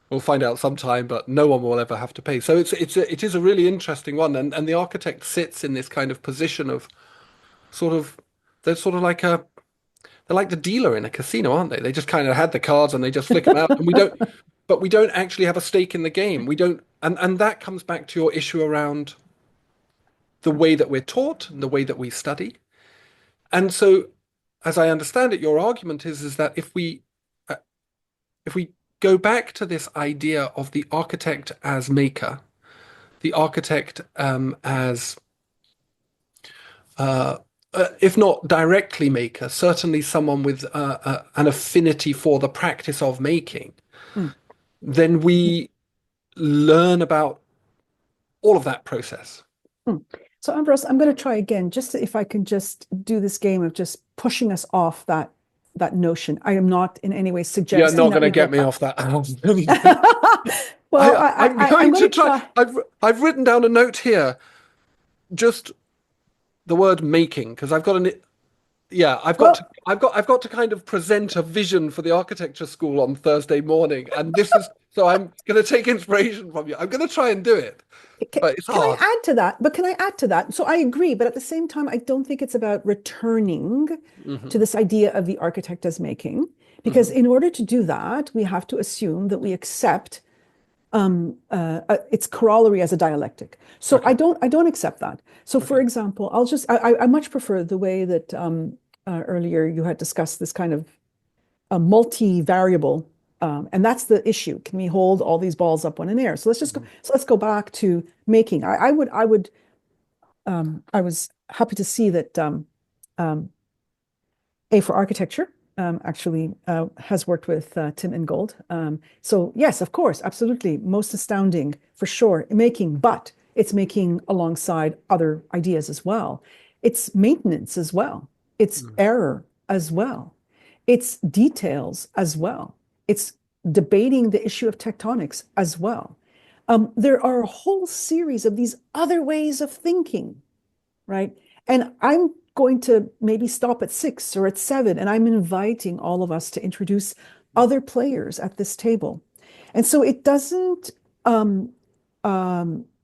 we'll find out sometime, but no one will ever have to pay. So it is a really interesting one, and the architect sits in this kind of position of sort of they're sort of like a they're like the dealer in a casino, aren't they? They just kind of had the cards and they just flick them out, and but we don't actually have a stake in the game. We don't, and that comes back to your issue around the way that we're taught and the way that we study. And so, as I understand it, your argument is that uh, if we go back to this idea of the architect as maker, the architect as if not directly maker, certainly someone with an affinity for the practice of making, Mm. then we learn about all of that process. Mm. So Ambrose, I'm going to try again, just if I can just do this game of just pushing us off that notion. I am not in any way You're suggesting not that going to we go get me back. off that. I'm really gonna- Well, I'm I'm going going to to try. try. I've written down a note here, just the word making, because I've got an yeah, Well, I've got to kind of present a vision for the architecture school on Thursday morning, and this is so I'm going to take inspiration from you. I'm going to try and do it, but it's can I hard. add to that? But can I add to that? So I agree, but at the same time, I don't think it's about returning to Hmm. this idea of the architect as making, because Hmm. in order to do that, we have to assume that we accept its corollary as a dialectic. So Okay. I don't accept that. So for Okay. example, I much prefer the way that earlier you had discussed this kind of a multi-variable, and that's the issue. Can we hold all these balls up one in air? So let's just go. Mhm. So let's go back to making. I was happy to see that um, A for Architecture actually has worked with Tim Ingold. So yes, of course, absolutely, most astounding for sure. Making, but it's making alongside other ideas as well. It's maintenance as well. It's Mm. error as well. It's details as well. It's debating the issue of tectonics as well. There are a whole series of these other ways of thinking, right? And I'm going to maybe stop at 6 or at 7, and I'm inviting all of us to introduce other players at this table. And so it doesn't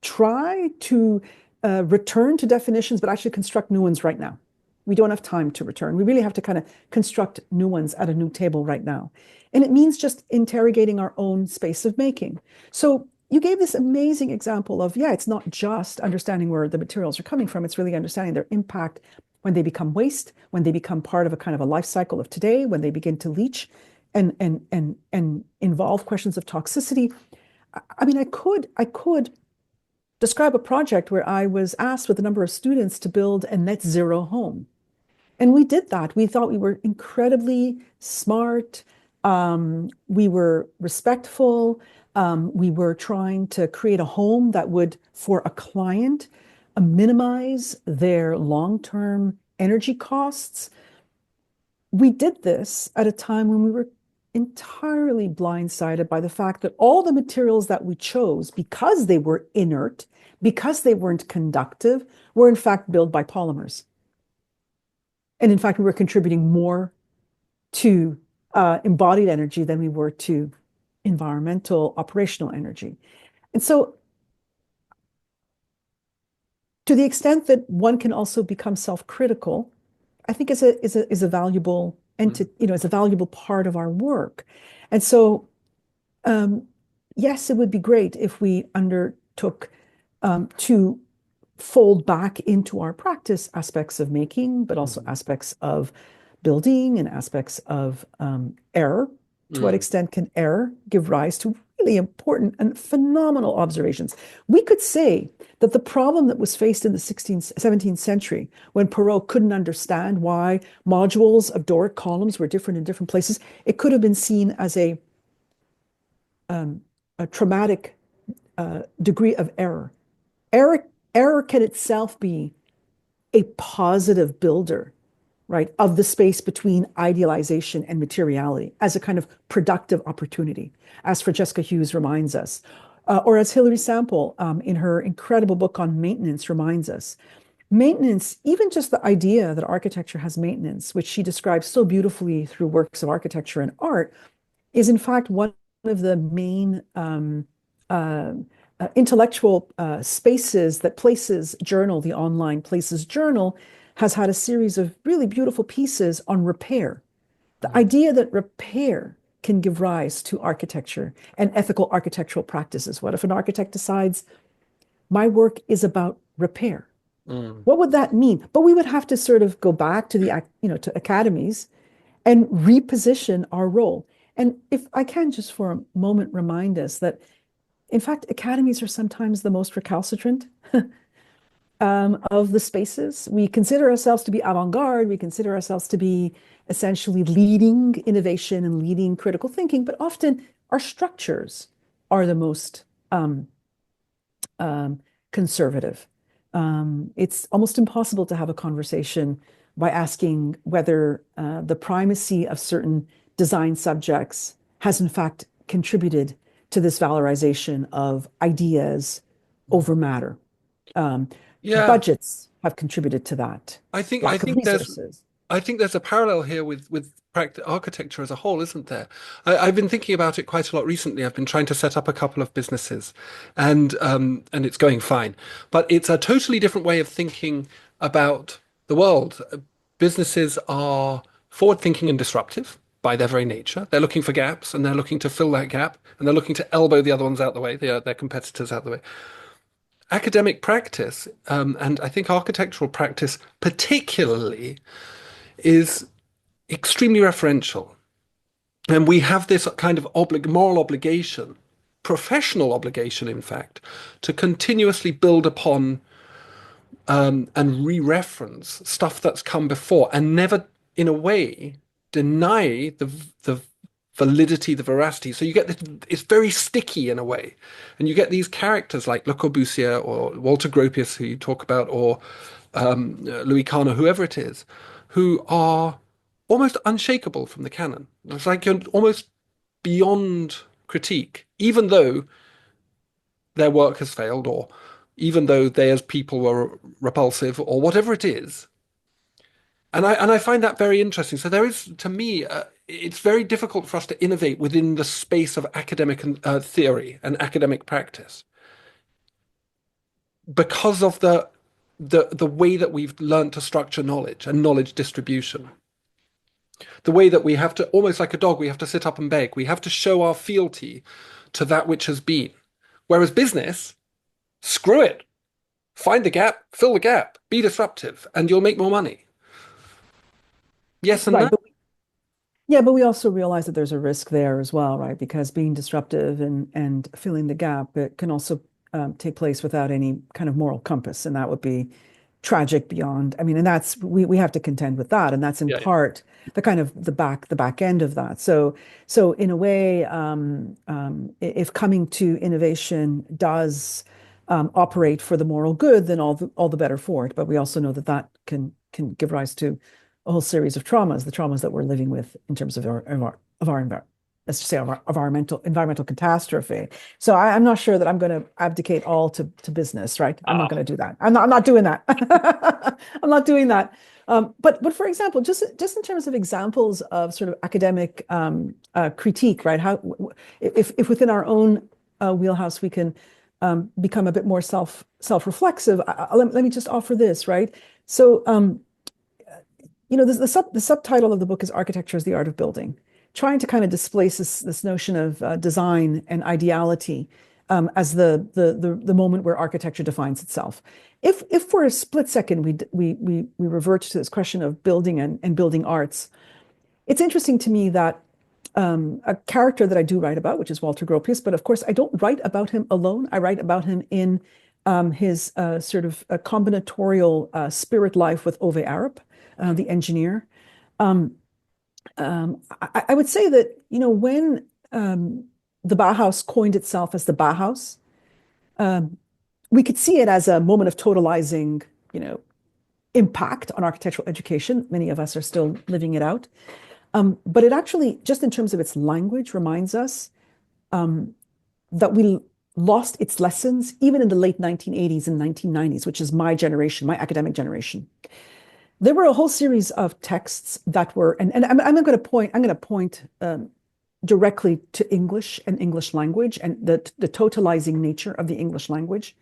try to return to definitions, but actually construct new ones right now. We don't have time to return. We really have to kind of construct new ones at a new table right now. And it means just interrogating our own space of making. So you gave this amazing example of, yeah, it's not just understanding where the materials are coming from, it's really understanding their impact when they become waste, when they become part of a kind of a life cycle of today, when they begin to leach and involve questions of toxicity. I mean, I could describe a project where I was asked with a number of students to build a net zero home. And we did that. We thought we were incredibly smart. We were respectful. We were trying to create a home that would, for a client, minimize their long-term energy costs. We did this at a time when we were entirely blindsided by the fact that all the materials that we chose, because they were inert, because they weren't conductive, were in fact built by polymers. And in fact, we were contributing more to embodied energy than we were to environmental operational energy. And so, to the extent that one can also become self-critical, I think is a valuable Mm. entity, is a valuable part of our work. And so, um, yes, it would be great if we undertook to fold back into our practice aspects of making, but also Mhm. aspects of building and aspects of error. To what Mm. extent can error give rise to really important and phenomenal observations? We could say that the problem that was faced in the 16th, 17th century, when Perrault couldn't understand why modules of Doric columns were different in different places, it could have been seen as um, a traumatic degree of error. Error can itself be a positive builder, right, of the space between idealization and materiality as a kind of productive opportunity, as Francesca Hughes reminds us, or as Hilary Sample in her incredible book on maintenance reminds us. Maintenance, even just the idea that architecture has maintenance, which she describes so beautifully through works of architecture and art, is in fact one of the main uh, intellectual spaces that Places Journal, the online Places Journal, has had a series of really beautiful pieces on repair. The Mm. idea that repair can give rise to architecture and ethical architectural practices. What if an architect decides, my work is about repair? Mm. What would that mean? But we would have to sort of go back to to academies and reposition our role. And if I can just for a moment remind us that, in fact, academies are sometimes the most recalcitrant. of the spaces. We consider ourselves to be avant-garde. We consider ourselves to be essentially leading innovation and leading critical thinking, but often our structures are the most um, conservative. It's almost impossible to have a conversation by asking whether the primacy of certain design subjects has in fact contributed to this valorization of ideas over matter. Um, Yeah, Budgets have contributed to that, I think I lack of think there's resources. I think there's a parallel here with architecture as a whole, isn't there? I've been thinking about it quite a lot recently. I've been trying to set up a couple of businesses, and it's going fine. But it's a totally different way of thinking about the world. Businesses are forward-thinking and disruptive by their very nature. They're looking for gaps, and they're looking to fill that gap, and they're looking to elbow the other ones out the way, their competitors out the way. Academic practice, and I think architectural practice particularly, is extremely referential. And we have this kind of moral obligation, professional obligation, in fact, to continuously build upon and re-reference stuff that's come before and never, in a way, deny the validity, the veracity. So you get this, it's very sticky in a way. And you get these characters like Le Corbusier or Walter Gropius, who you talk about, or Louis Kahn, whoever it is, who are almost unshakable from the canon. It's like you're almost beyond critique, even though their work has failed, or even though they as people were repulsive, or whatever it is. And I find that very interesting. So there is, to me, it's very difficult for us to innovate within the space of academic theory and academic practice because of the way that we've learned to structure knowledge and knowledge distribution. The way that we have to, almost like a dog, we have to sit up and beg. We have to show our fealty to that which has been. Whereas business, screw it. Find the gap, fill the gap, be disruptive, and you'll make more money. Yes and no. Right, but yeah, but we also realize that there's a risk there as well, right? Because being disruptive and filling the gap, it can also take place without any kind of moral compass, and that would be tragic beyond. I mean, and that's we have to contend with that, and that's in Yeah, yeah. part the kind of the back end of that. So in a way, if coming to innovation does operate for the moral good, then all the better for it. But we also know that that can give rise to a whole series of traumas, the traumas that we're living with in terms of our environment, let's just say of our environmental catastrophe. So I'm not sure that I'm going to abdicate all to business, right? I'm not going to do that. I'm not doing that. I'm not doing that. But for example, just in terms of examples of sort of academic critique, right? How if within our own wheelhouse we can become a bit more self-reflexive. Let me just offer this, right? So the subtitle of the book is Architecture is the Art of Building, trying to kind of displace this notion of design and ideality as the moment where architecture defines itself. If for a split second we revert to this question of building and building arts, it's interesting to me that a character that I do write about, which is Walter Gropius, but of course I don't write about him alone. I write about him in his sort of combinatorial spirit life with Ove Arup, the engineer. I would say that, when the Bauhaus coined itself as the Bauhaus, um, we could see it as a moment of totalizing, impact on architectural education. Many of us are still living it out. But it actually, just in terms of its language, reminds us that we lost its lessons even in the late 1980s and 1990s, which is my generation, my academic generation. There were a whole series of texts that were, and I'm going to point directly to English and English language and the totalizing nature of the English language,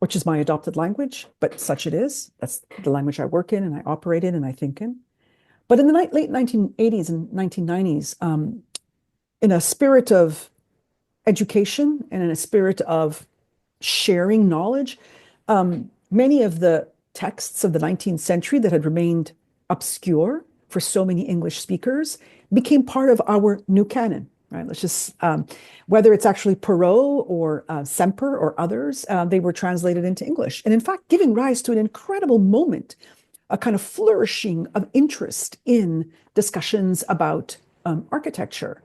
which is my adopted language, but such it is. That's the language I work in and I operate in and I think in. But in the late 1980s and 1990s, in a spirit of education and in a spirit of sharing knowledge, many of the texts of the 19th century that had remained obscure for so many English speakers became part of our new canon. right? Let's just, whether it's actually Perrault or Semper or others, they were translated into English. And in fact, giving rise to an incredible moment, a kind of flourishing of interest in discussions about architecture,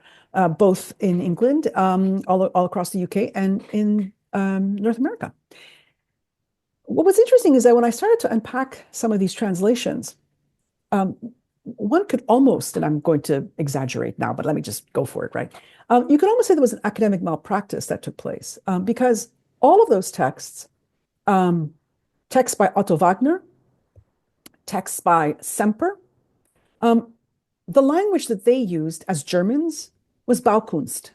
both in England, all across the UK, and in North America. What was interesting is that when I started to unpack some of these translations, one could almost, and I'm going to exaggerate now, but let me just go for it, right? You could almost say there was an academic malpractice that took place because all of those texts, texts by Otto Wagner, texts by Semper, the language that they used as Germans was Baukunst,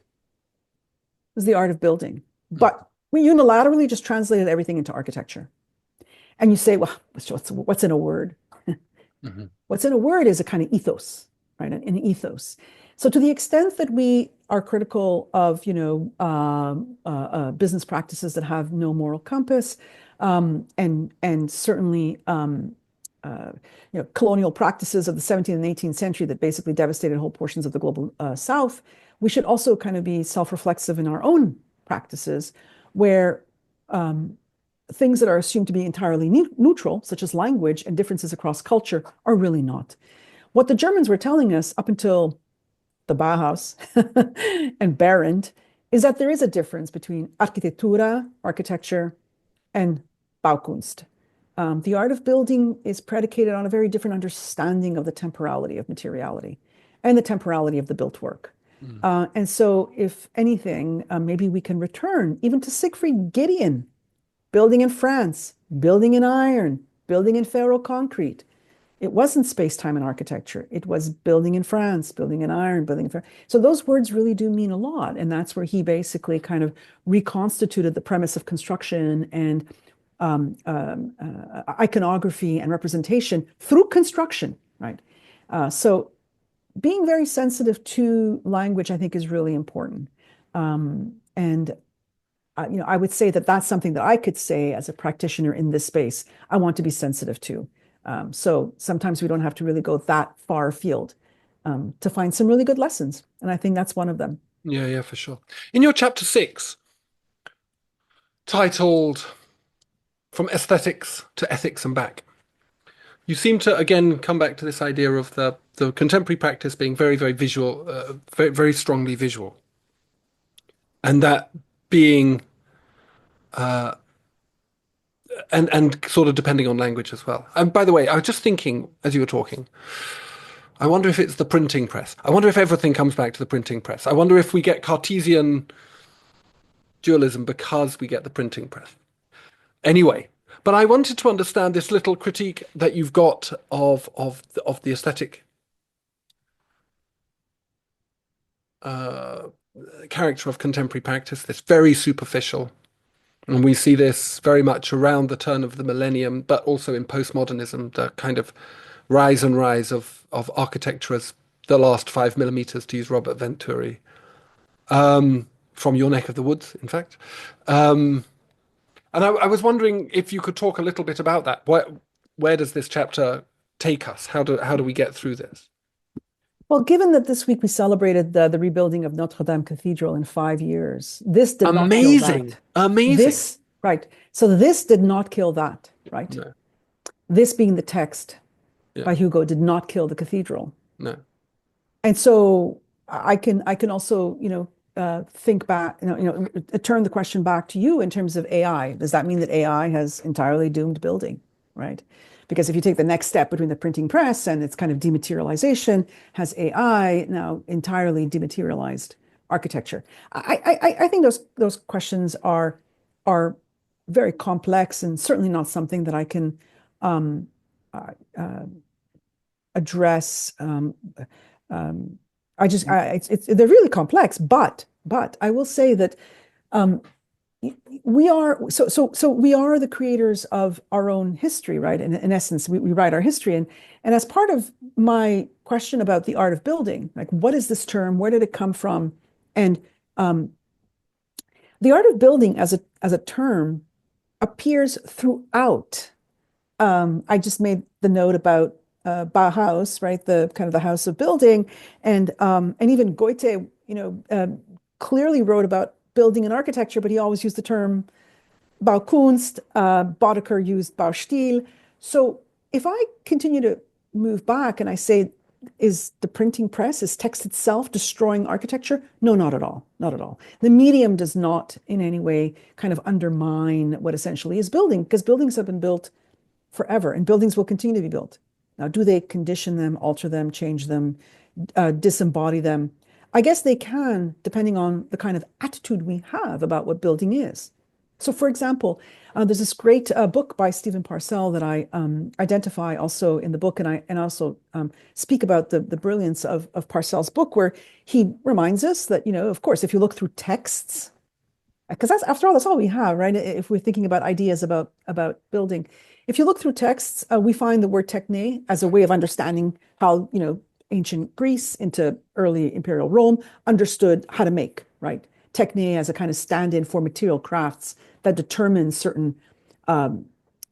was the art of building. But we unilaterally just translated everything into architecture. And you say, well, what's in a word? Mm-hmm. What's in a word is a kind of ethos, right? An ethos. So to the extent that we are critical of, business practices that have no moral compass, and certainly, colonial practices of the 17th and 18th century that basically devastated whole portions of the global South, we should also kind of be self-reflexive in our own practices, where things that are assumed to be entirely neutral, such as language and differences across culture, are really not. What the Germans were telling us up until the Bauhaus and Berendt is that there is a difference between Architektura, architecture, and Baukunst. The art of building is predicated on a very different understanding of the temporality of materiality and the temporality of the built work. And so, if anything, maybe we can return even to Siegfried Giedion, building in France, building in iron, building in ferroconcrete. It wasn't space-time and architecture. It was building in France, building in iron, building in. So those words really do mean a lot. And that's where he basically kind of reconstituted the premise of construction and iconography and representation through construction, right? So being very sensitive to language, I think, is really important. I would say that that's something that I could say as a practitioner in this space, I want to be sensitive to. So sometimes we don't have to really go that far afield to find some really good lessons. And I think that's one of them. Yeah, for sure. In your chapter 6, titled From Aesthetics to Ethics and Back, you seem to again come back to this idea of the contemporary practice being very, very visual, very, very strongly visual. And that being and sort of depending on language as well. And by the way, I was just thinking as you were talking, I wonder if it's the printing press. I wonder if everything comes back to the printing press. I wonder if we get Cartesian dualism because we get the printing press. Anyway, but I wanted to understand this little critique that you've got of the aesthetic character of contemporary practice, this very superficial. And we see this very much around the turn of the millennium, but also in postmodernism, the kind of rise and rise of architecture as the last 5 millimeters, to use Robert Venturi, from your neck of the woods, in fact. And I was wondering if you could talk a little bit about that. Where does this chapter take us? How do we get through this? Well, given that this week we celebrated the rebuilding of Notre Dame Cathedral in 5 years, this did not kill that. Amazing. Right. So this did not kill that, right? No. This being the text by Hugo did not kill the cathedral. No. And so I can also, think back, turn the question back to you in terms of AI. Does that mean that AI has entirely doomed building, right? Because if you take the next step between the printing press and its kind of dematerialization, has AI now entirely dematerialized architecture? I think those questions are very complex and certainly not something that I can address. They're really complex, but I will say that we are the creators of our own history, right? In essence, we write our history, and as part of my question about the art of building, like what is this term? Where did it come from? And the art of building as a term appears throughout. I just made the note about Bauhaus, right? The kind of the house of building, and even Goethe, you know, clearly wrote about building and architecture, but he always used the term Baukunst. Bodecker used Baustil. So if I continue to move back and I say, is the printing press, is text itself destroying architecture? No, not at all. Not at all. The medium does not in any way kind of undermine what essentially is building, because buildings have been built forever and buildings will continue to be built. Now, do they condition them, alter them, change them, disembody them? I guess they can, depending on the kind of attitude we have about what building is. So, for example, there's this great book by Stephen Parcell that I identify also in the book, and I also speak about the brilliance of Parcell's book, where he reminds us that, you know, of course, if you look through texts, because that's after all, that's all we have, right? If we're thinking about ideas about building, if you look through texts, we find the word techne as a way of understanding how, you know, ancient Greece into early imperial Rome understood how to make, right? Techne as a kind of stand-in for material crafts that determine certain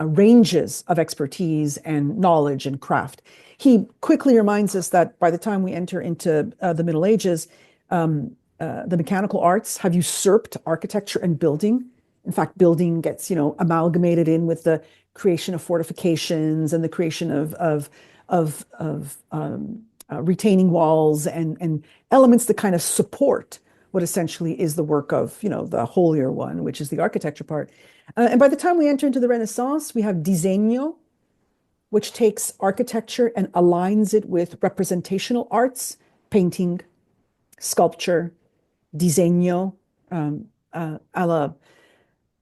ranges of expertise and knowledge and craft. He quickly reminds us that by the time we enter into the Middle Ages, the mechanical arts have usurped architecture and building. In fact, building gets, you know, amalgamated in with the creation of fortifications and the creation of retaining walls and elements that kind of support what essentially is the work of, you know, the holier one, which is the architecture part. And by the time we enter into the Renaissance, we have disegno, which takes architecture and aligns it with representational arts, painting, sculpture, disegno, a la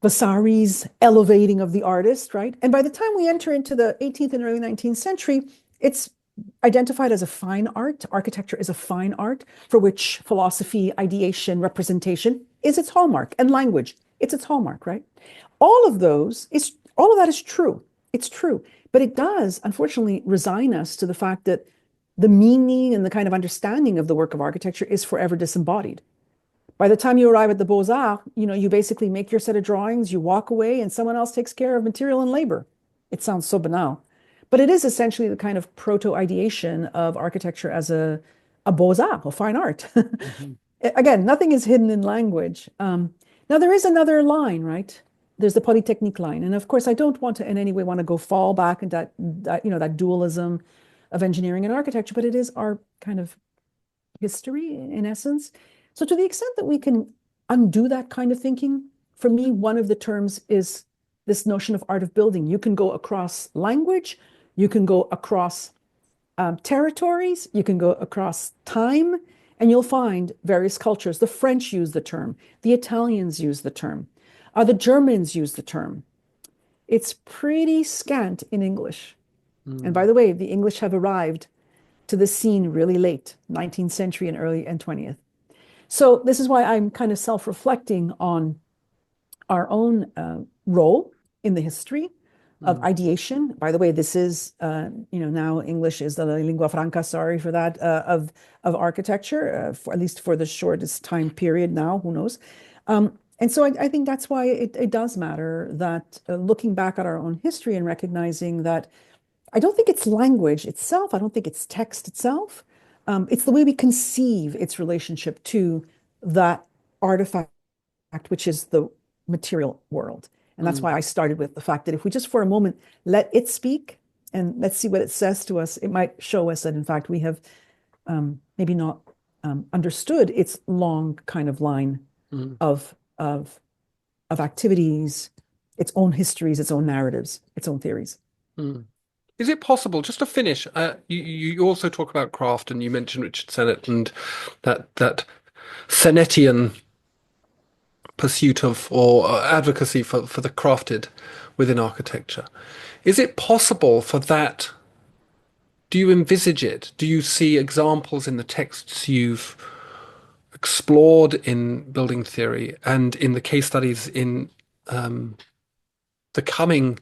Vasari's elevating of the artist, right? And by the time we enter into the 18th and early 19th century, it's identified as a fine art. Architecture is a fine art for which philosophy, ideation, representation is its hallmark, and language, it's its hallmark, right? All of that is true. It's true. But it does, unfortunately, resign us to the fact that the meaning and the kind of understanding of the work of architecture is forever disembodied. By the time you arrive at the Beaux-Arts, you know, you basically make your set of drawings, you walk away, and someone else takes care of material and labor. It sounds so banal. But it is essentially the kind of proto-ideation of architecture as a Beaux-Arts, a fine art. Mm-hmm. Again, nothing is hidden in language. Now, there is another line, right? There's the Polytechnique line. And of course, I don't want to in any way want to go fall back into that dualism of engineering and architecture, but it is our kind of history in essence. So to the extent that we can undo that kind of thinking, for me, one of the terms is this notion of art of building. You can go across language, you can go across territories, you can go across time, and you'll find various cultures. The French use the term, the Italians use the term, the Germans use the term. It's pretty scant in English. And by the way, the English have arrived to the scene really late, 19th century and early and 20th. So this is why I'm kind of self-reflecting on our own role in the history of ideation. By the way, this is, now English is the lingua franca, sorry for that, of architecture, at least for the shortest time period now, who knows. And so I think that's why it does matter that looking back at our own history and recognizing that I don't think it's language itself, I don't think it's text itself, it's the way we conceive its relationship to that artifact, which is the material world. And that's why I started with the fact that if we just for a moment let it speak and let's see what it says to us, it might show us that in fact we have maybe not understood its long kind of line of activities, its own histories, its own narratives, its own theories. Is it possible, just to finish, you also talk about craft and you mentioned Richard Sennett and that Sennettian pursuit of or advocacy for the crafted within architecture. Is it possible for that? Do you envisage it? Do you see examples in the texts you've explored in building theory and in the case studies in the coming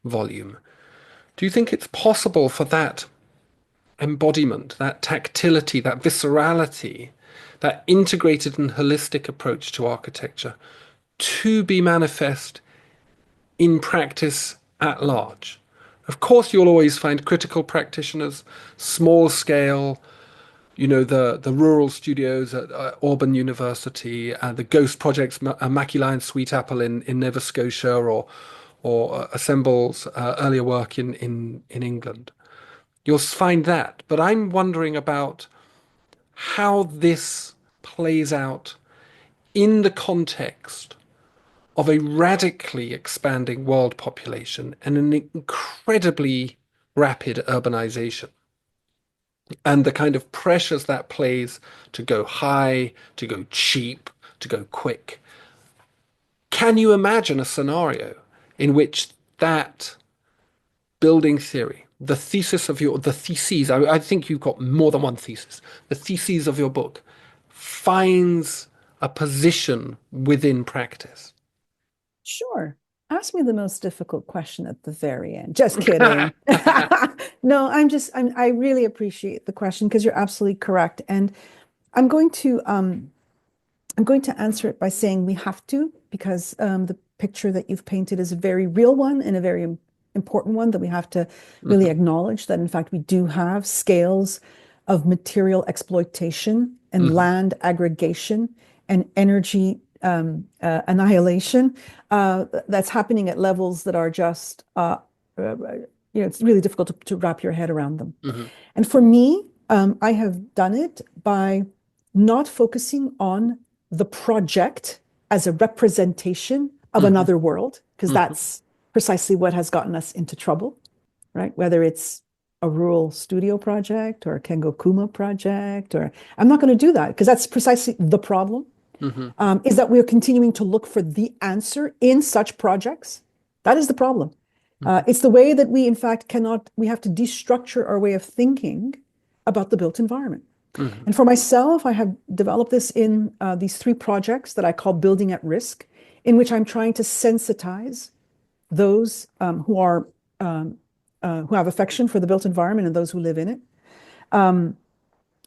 volume? Do you think it's possible for that embodiment, that tactility, that viscerality, that integrated and holistic approach to architecture to be manifest in practice at large? Of course, you'll always find critical practitioners, small scale, the rural studios at Auburn University, the ghost projects, Mackey Sweet Apple in Nova Scotia, or Assemble's earlier work in England. You'll find that. But I'm wondering about how this plays out in the context of a radically expanding world population and an incredibly rapid urbanization, and the kind of pressures that plays to go high, to go cheap, to go quick. Can you imagine a scenario in which that building theory, the theses, I think you've got more than one thesis, the theses of your book, finds a position within practice? Sure. Ask me the most difficult question at the very end. Just kidding. No, I really appreciate the question because you're absolutely correct. And I'm going to answer it by saying we have to, because the picture that you've painted is a very real one and a very important one that we have to really acknowledge, that in fact we do have scales of material exploitation and land aggregation and energy annihilation that's happening at levels that are just it's really difficult to wrap your head around them. And for me, I have done it by not focusing on the project as a representation of another world, because that's precisely what has gotten us into trouble, right? Whether it's a rural studio project or a Kengo Kuma project, or I'm not going to do that because that's precisely the problem. Is that we're continuing to look for the answer in such projects. That is the problem. It's the way that we, in fact, we have to destructure our way of thinking about the built environment. And for myself, I have developed this in these 3 projects that I call Building at Risk, in which I'm trying to sensitize those who have affection for the built environment and those who live in it.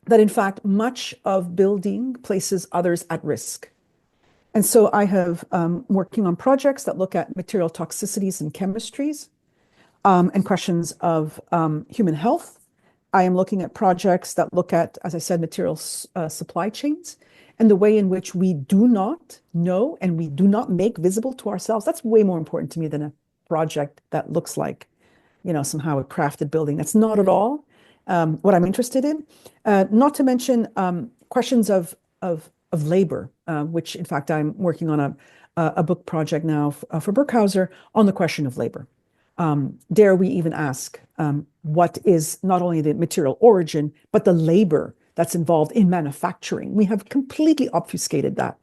That in fact, much of building places others at risk. And so I have working on projects that look at material toxicities and chemistries and questions of human health. I am looking at projects that look at, as I said, material supply chains and the way in which we do not know and we do not make visible to ourselves. That's way more important to me than a project that looks like, somehow a crafted building. That's not at all what I'm interested in. Not to mention questions of labor, which in fact I'm working on a book project now for Burkhauser on the question of labor. Dare we even ask what is not only the material origin, but the labor that's involved in manufacturing? We have completely obfuscated that.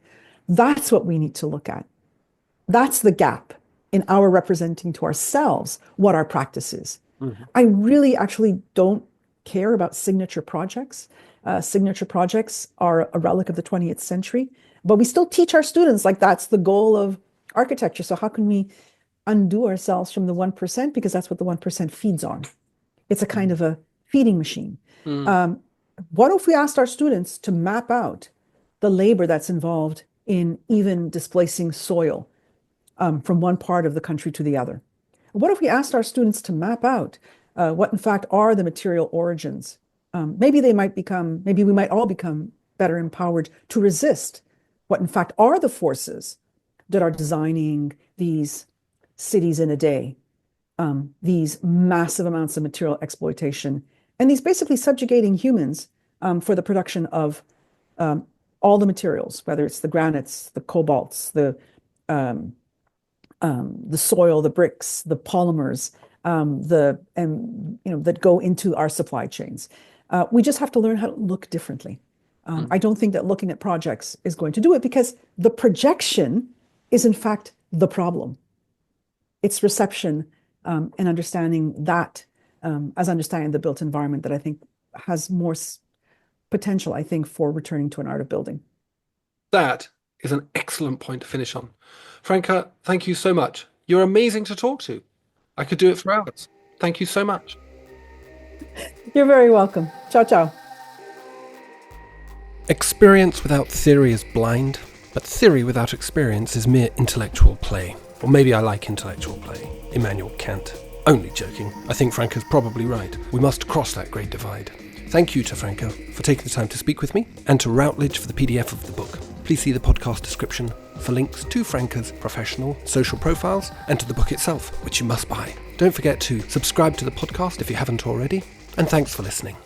That's what we need to look at. That's the gap in our representing to ourselves what our practice is. I really actually don't care about signature projects. Signature projects are a relic of the 20th century, but we still teach our students like that's the goal of architecture. So how can we undo ourselves from the 1%? Because that's what the 1% feeds on. It's a kind of a feeding machine. What if we asked our students to map out the labor that's involved in even displacing soil from one part of the country to the other? What if we asked our students to map out what in fact are the material origins? Maybe we might all become better empowered to resist what in fact are the forces that are designing these cities in a day, these massive amounts of material exploitation, and these basically subjugating humans for the production of all the materials, whether it's the granites, the cobalts, the soil, the bricks, the polymers, that go into our supply chains. We just have to learn how to look differently. I don't think that looking at projects is going to do it, because the projection is in fact the problem. It's reception and understanding that as understanding the built environment that I think has more potential, I think, for returning to an art of building. That is an excellent point to finish on. Franca, thank you so much. You're amazing to talk to. I could do it for hours. Thank you so much. You're very welcome. Ciao, ciao. Experience without theory is blind, but theory without experience is mere intellectual play. Or maybe I like intellectual play. Immanuel Kant. Only joking. I think Franca's probably right. We must cross that great divide. Thank you to Franca for taking the time to speak with me, and to Routledge for the PDF of the book. Please see the podcast description for links to Franca's professional social profiles and to the book itself, which you must buy. Don't forget to subscribe to the podcast if you haven't already, and thanks for listening.